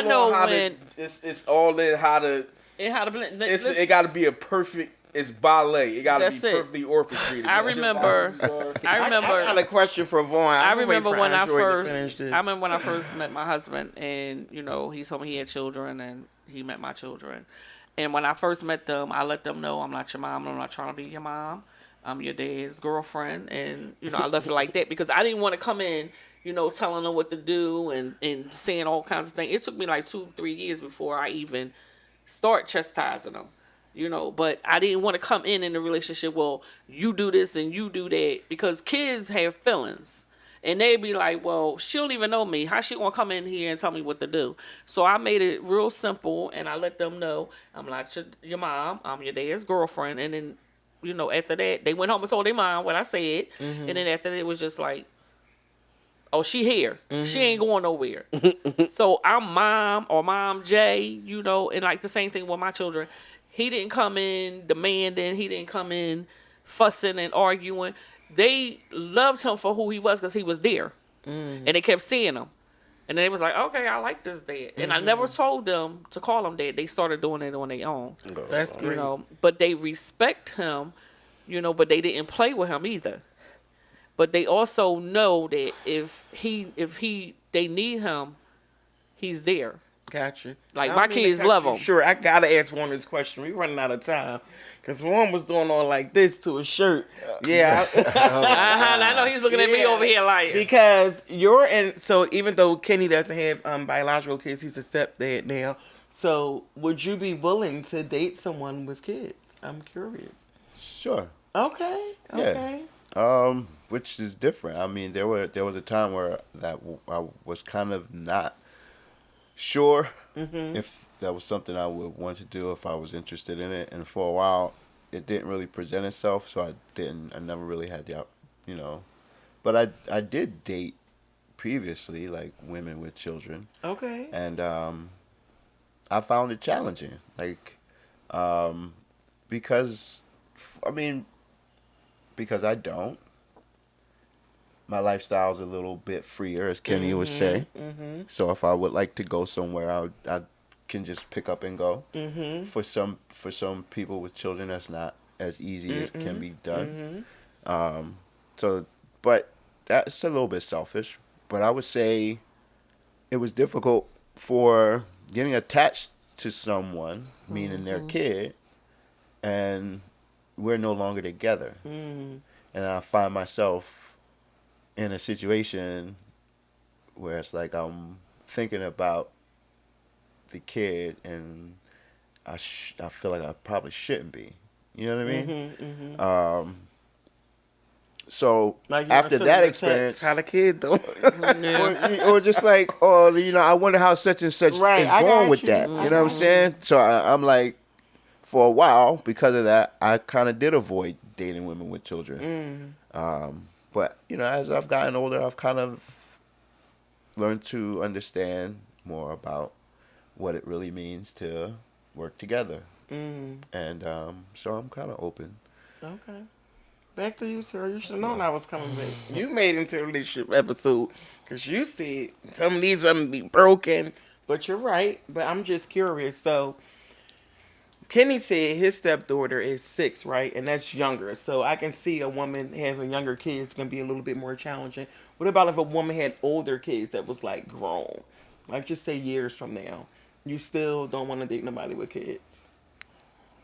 know know when it's all in how to. And how to blend. It got to be a perfect. It's ballet. It got to be That's it. perfectly orchestrated. I remember. I got a question for Vaughn. I remember when I first met my husband, and he told me he had children, and he met my children. And when I first met them, I let them know I'm not your mom. I'm not trying to be your mom. I'm your dad's girlfriend, and I left it like that because I didn't want to come in, telling them what to do and saying all kinds of things. It took me like 2-3 years before I even start chastising them. But I didn't want to come in the relationship, well, you do this and you do that, because kids have feelings. And they'd be like, well, she don't even know me. How she gonna come in here and tell me what to do? So I made it real simple, and I let them know I'm not your mom. I'm your dad's girlfriend. And then, after that, they went home and told their mom what I said. And then after that, it was just like, oh, she here. She ain't going nowhere. So I'm mom or mom J, and like the same thing with my children. He didn't come in demanding. He didn't come in fussing and arguing. They loved him for who he was because he was there. And they kept seeing him. And then they was like, okay, I like this dad. And I never told them to call him dad. They started doing it on their own. That's great. But they respect him, but they didn't play with him either. But they also know that if they need him, he's there. Gotcha. Like, my kids love him. Sure, I gotta ask one this question. We running out of time because one was doing all like this to a shirt. Yeah, I know he's looking at me over here like, because so even though Kenny doesn't have biological kids, he's a stepdad now. So would you be willing to date someone with kids? I'm curious. Sure. Okay. Yeah. Which is different. I mean, there was a time where I was kind of not sure if that was something I would want to do, if I was interested in it, and for a while it didn't really present itself, so I never really had the but I did date previously, like women with children. Okay. And I found it challenging, like because I don't. My lifestyle is a little bit freer, as Kenny would say. So if I would like to go somewhere, I can just pick up and go. For some people with children, that's not as easy as can be done. But that's a little bit selfish. But I would say it was difficult for getting attached to someone, meaning their kid, and we're no longer together. And I find myself in a situation where it's like I'm thinking about the kid, and I feel like I probably shouldn't be. You know what I mean? So like after that experience, how the kid doing? or just like, I wonder how such and such is going with that. You know what I'm saying? So I'm like, for a while, because of that, I kind of did avoid dating women with children. But, as I've gotten older, I've kind of learned to understand more about what it really means to work together. And so I'm kind of open. Okay. Back to you, sir. You should have known I was coming back. You made it into a relationship episode because you said some of these women be broken. But you're right. But I'm just curious. So Kenny said his stepdaughter is 6, right? And that's younger. So I can see a woman having younger kids can be a little bit more challenging. What about if a woman had older kids that was like grown? Like just say years from now. You still don't want to date nobody with kids.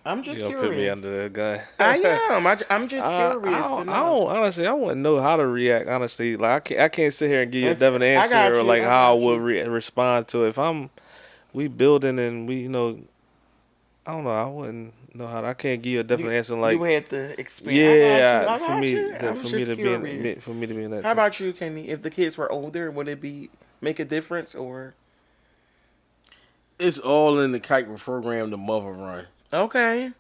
I'm just curious. Put me under that guy. I am. I'm just curious. I don't honestly. I wouldn't know how to react. Honestly, like I can't sit here and give you a definite answer or like how I would respond to it. If we building and we I don't know. I wouldn't know how. I can't give you a definite answer. Like you had to experience. Yeah, for me to be in that. How about you, Kenny? If the kids were older, would it make a difference or? It's all in the type of program the mother run. Okay.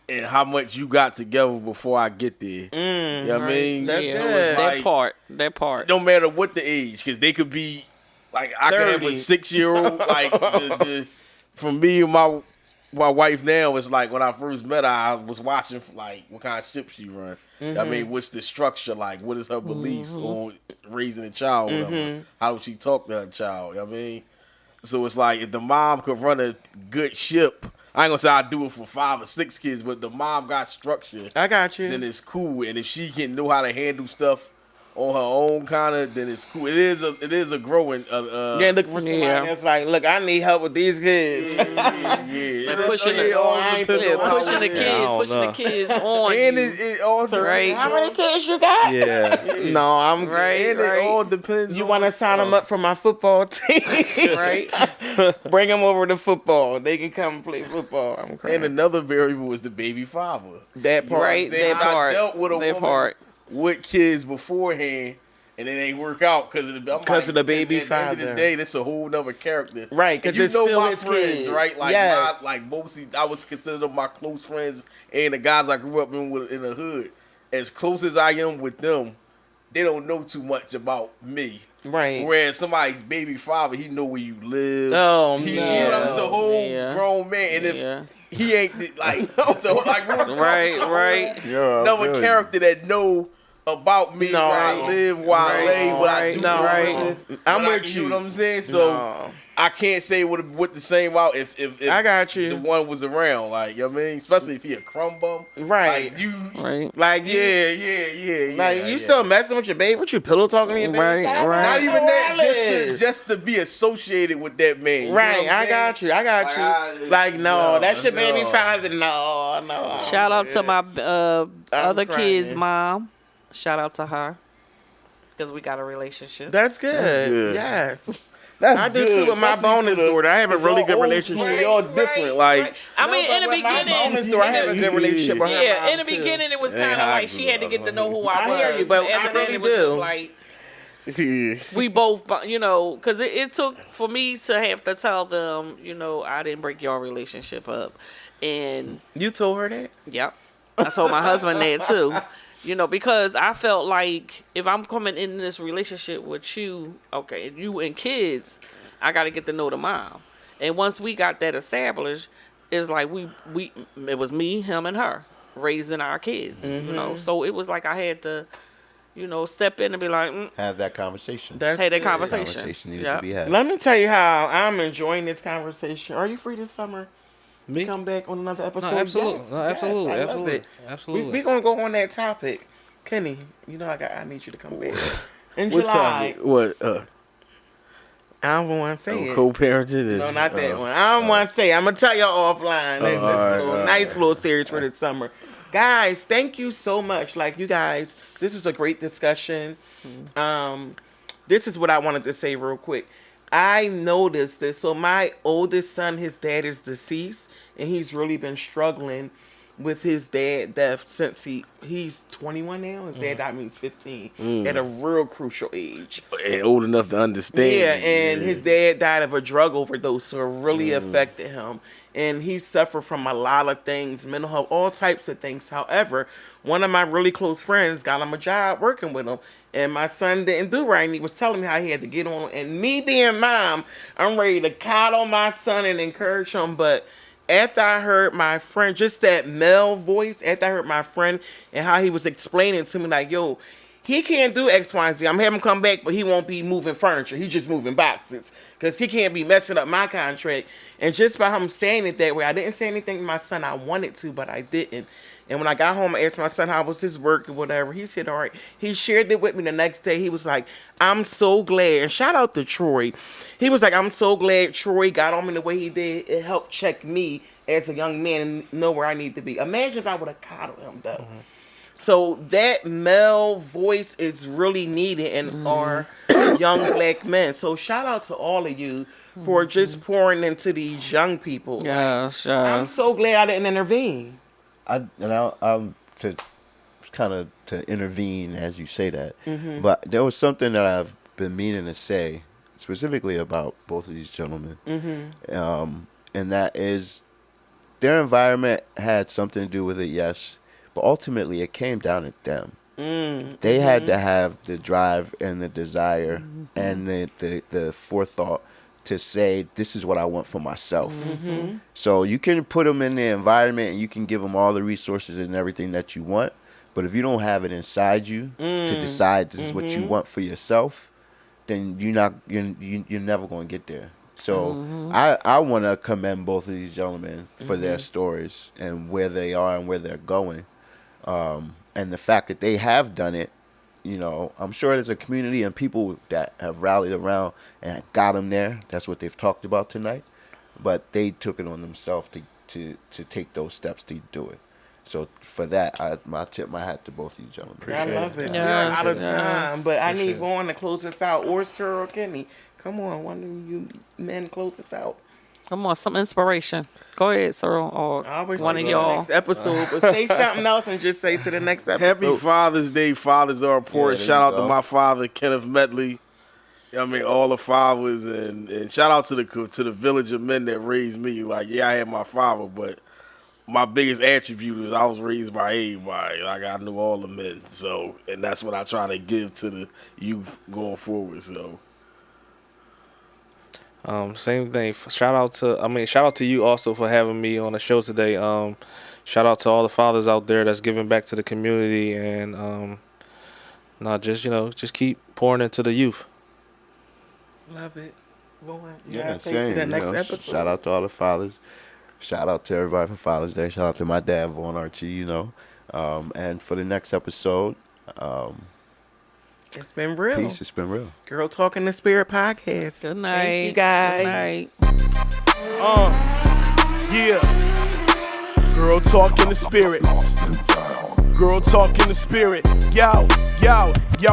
And how much you got together before I get there. You know what I mean? That's yeah, so it's that part. No matter what the age, because they could be like I 30. Could have a 6-year-old like from me and my my wife now is like when I first met her, I was watching like what kind of ship she run. I mean, what's the structure like? What is her beliefs on raising a child? Whatever. How does she talk to her child? I mean, so it's like if the mom could run a good ship, I ain't gonna say I do it for 5 or 6 kids, but the mom got structure. I got you. Then it's cool, and if she can know how to handle stuff on her own, kind of, then it's cool. It is a growing. You ain't looking for somebody that's like, look, I need help with these kids. Yeah. Pushing the kids on And you. it all Right. How many kids you got? Yeah. No, I'm good. Right. And it all depends. You on- want to sign them up for my football team? Right. Bring them over to football. They can come play football. I'm crying. And another variable was the baby father. That part. Right. Saying That I part. dealt with a That woman part. with kids beforehand, and it ain't work out because of the baby At the end of the father. day, that's a whole nother character. Right, 'cause And you it's know still my his friends, kids. right? Like Yes. mostly, I was considered my close friends and the guys I grew up in the hood. As close as I am with them, they don't know too much about me. Right. Whereas somebody's baby father, he know where you live. Oh, he, no. you know, it's a whole Yeah. grown man, and if Yeah. he ain't like, so like real talk, Right. so Right. Yeah, another really. character that know about me, No. where I live, where I lay, what I do. No. for a Right. living, I'm what I- with You you. know what I'm saying? So No. I can't say what the same out if I got you. the one was around. Like, you know what I mean? Especially if he a crumb bum. Right. Like, you. Right. Like, Yeah. like you still messing with your baby? What you pillow talking to your baby? Right, father? right. Not even that, Alice. just to be associated with that man. You know Right, what I'm I saying? got you. I got Like, you. Like, no, that's your baby no. father. No. Shout out to my other crying. kid's mom. Shout out to her because we got a relationship. That's good. good. Yes. That's I do good, too with my especially bonus for the- daughter. I have a because really y'all good old relationship. school, y'all different. Like, I mean, in the My bonus beginning, daughter, I have a good relationship with her. yeah, mom, in the too. beginning, it was Yeah, kind of I like she had to get to know who I was. I hear you, but And I after that, really it was do. just like we both, because it took for me to have to tell them, I didn't break your relationship up, and You told her that? yep, I told my husband that too. Because I felt like if I'm coming in this relationship with you, okay, you and kids, I got to get to know the mom. And once we got that established, it's like it was me, him, and her raising our kids. So it was like I had to, step in and be like, Have that conversation. That's hey, that good. conversation. Conversation needed Yep. to be had. Let me tell you how I'm enjoying this conversation. Are you free this summer? Me? Come back on another episode? No, absolutely. Yes, No, yes, absolutely. I love Absolutely. it. Absolutely. We gonna go on that topic. Kenny, I need you to come back. In what July. time? What? I don't want to say it. Co-parented? No, not that one. I don't want to say. I'm gonna tell y'all offline. This all right. nice little series for the summer, guys. Thank you so much. Like you guys, this was a great discussion. This is what I wanted to say real quick. I noticed this. So my oldest son, his dad is deceased, and he's really been struggling with his dad death since he's 21 now. His dad died when he was 15 at a real crucial age. And old enough to understand. Yeah, it, and his dad died of a drug overdose, so it really affected him. And he suffered from a lot of things, mental health, all types of things. However, one of my really close friends got him a job working with him, and my son didn't do right, and he was telling me how he had to get on. And me being mom, I'm ready to coddle my son and encourage him, but after I heard my friend, just that male voice, after I heard my friend and how he was explaining to me, like, yo, he can't do X, Y, and Z. I'm having him come back, but he won't be moving furniture. He's just moving boxes because he can't be messing up my contract. And just by him saying it that way, I didn't say anything to my son. I wanted to, but I didn't. And when I got home, I asked my son how was his work or whatever. He said, all right. He shared it with me the next day. He was like, I'm so glad. And shout out to Troy. He was like, I'm so glad Troy got on me the way he did. It helped check me as a young man and know where I need to be. Imagine if I would have coddled him, though. So that male voice is really needed in our young black men. So shout out to all of you for just pouring into these young people. Yes, I'm so glad I didn't intervene. I'm to kind of to intervene as you say that, Mm-hmm. but there was something that I've been meaning to say specifically about both of these gentlemen, and that is their environment had something to do with it, yes, but ultimately it came down to them. They had to have the drive and the desire and the forethought to say, this is what I want for myself. So you can put them in the environment and you can give them all the resources and everything that you want. But if you don't have it inside you to decide this is what you want for yourself, then you're never going to get there. So I want to commend both of these gentlemen for their stories and where they are and where they're going. And the fact that they have done it, you know, I'm sure there's a community and people that have rallied around and got them there. That's what they've talked about tonight. But they took it on themselves to take those steps to do it. So for that, I tip my hat to both of you gentlemen. I love it. Yes, We're out of time, yes. but I need Vaughn to close us out, or Sir or Kenny. Come on, one of you men close us out. Come on, some inspiration. Go ahead, sir, or I always one say of to y'all. the next episode, but say something else and just say to the next episode. Happy Father's Day. Fathers are important. Yeah, there Shout you out go. to my father, Kenneth Medley. I mean, all the fathers, and shout out to the village of men that raised me. Like, yeah, I had my father, but my biggest attribute is I was raised by everybody. Like, I knew all the men. So, and that's what I try to give to the youth going forward. So, Same thing. Shout out to you also for having me on the show today. Shout out to all the fathers out there that's giving back to the community, and just keep pouring into the youth. Love it. Vaughn, you Yeah, gotta say same. to the You next know, episode. shout out to all the fathers. Shout out to everybody for Father's Day. Shout out to my dad, Vaughn Archie, you know. And for the next episode, It's been real. peace. It's been real. Girl Talk in the Spirit podcast. Good night. Thank you guys. Good night. Yeah. Girl Talk in the Spirit. Girl Talk in the Spirit. Yo,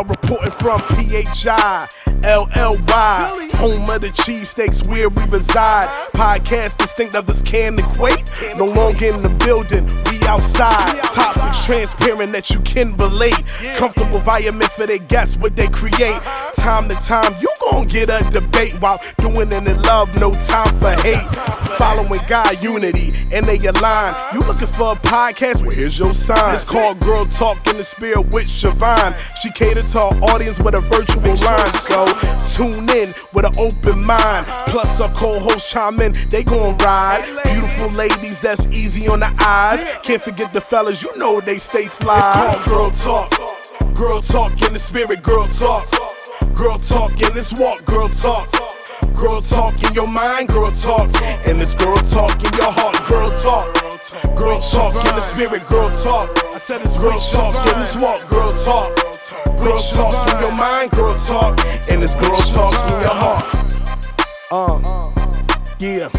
reporting from PHI. LLY, home of the cheesesteaks where we reside. Podcast distinct, others can't equate. No longer in the building, we outside. Topic transparent that you can relate. Comfortable environment for their guests, what they create. Time to time, you gon' get a debate while doing it in love, no time for hate. Following God unity, and they align. You looking for a podcast? Well, here's your sign. It's called Girl Talk in the Spirit with Siobhan. She catered to our audience with a virtual line, so tune in with an open mind. Plus, our co-hosts chime in, they gon' ride. Beautiful ladies, that's easy on the eyes. Can't forget the fellas, you know they stay fly. It's called Girl Talk. Girl Talk in the Spirit, Girl Talk. Girl Talk in this walk, Girl Talk. Girl Talk in your mind, Girl Talk. And it's Girl Talk in your heart, Girl Talk. Girl Talk in the Spirit, Girl Talk. I said it's Girl Talk in this walk, Girl Talk. Girl Talk in your mind, Girl Talk. And it's Girl Talk in your heart. Yeah.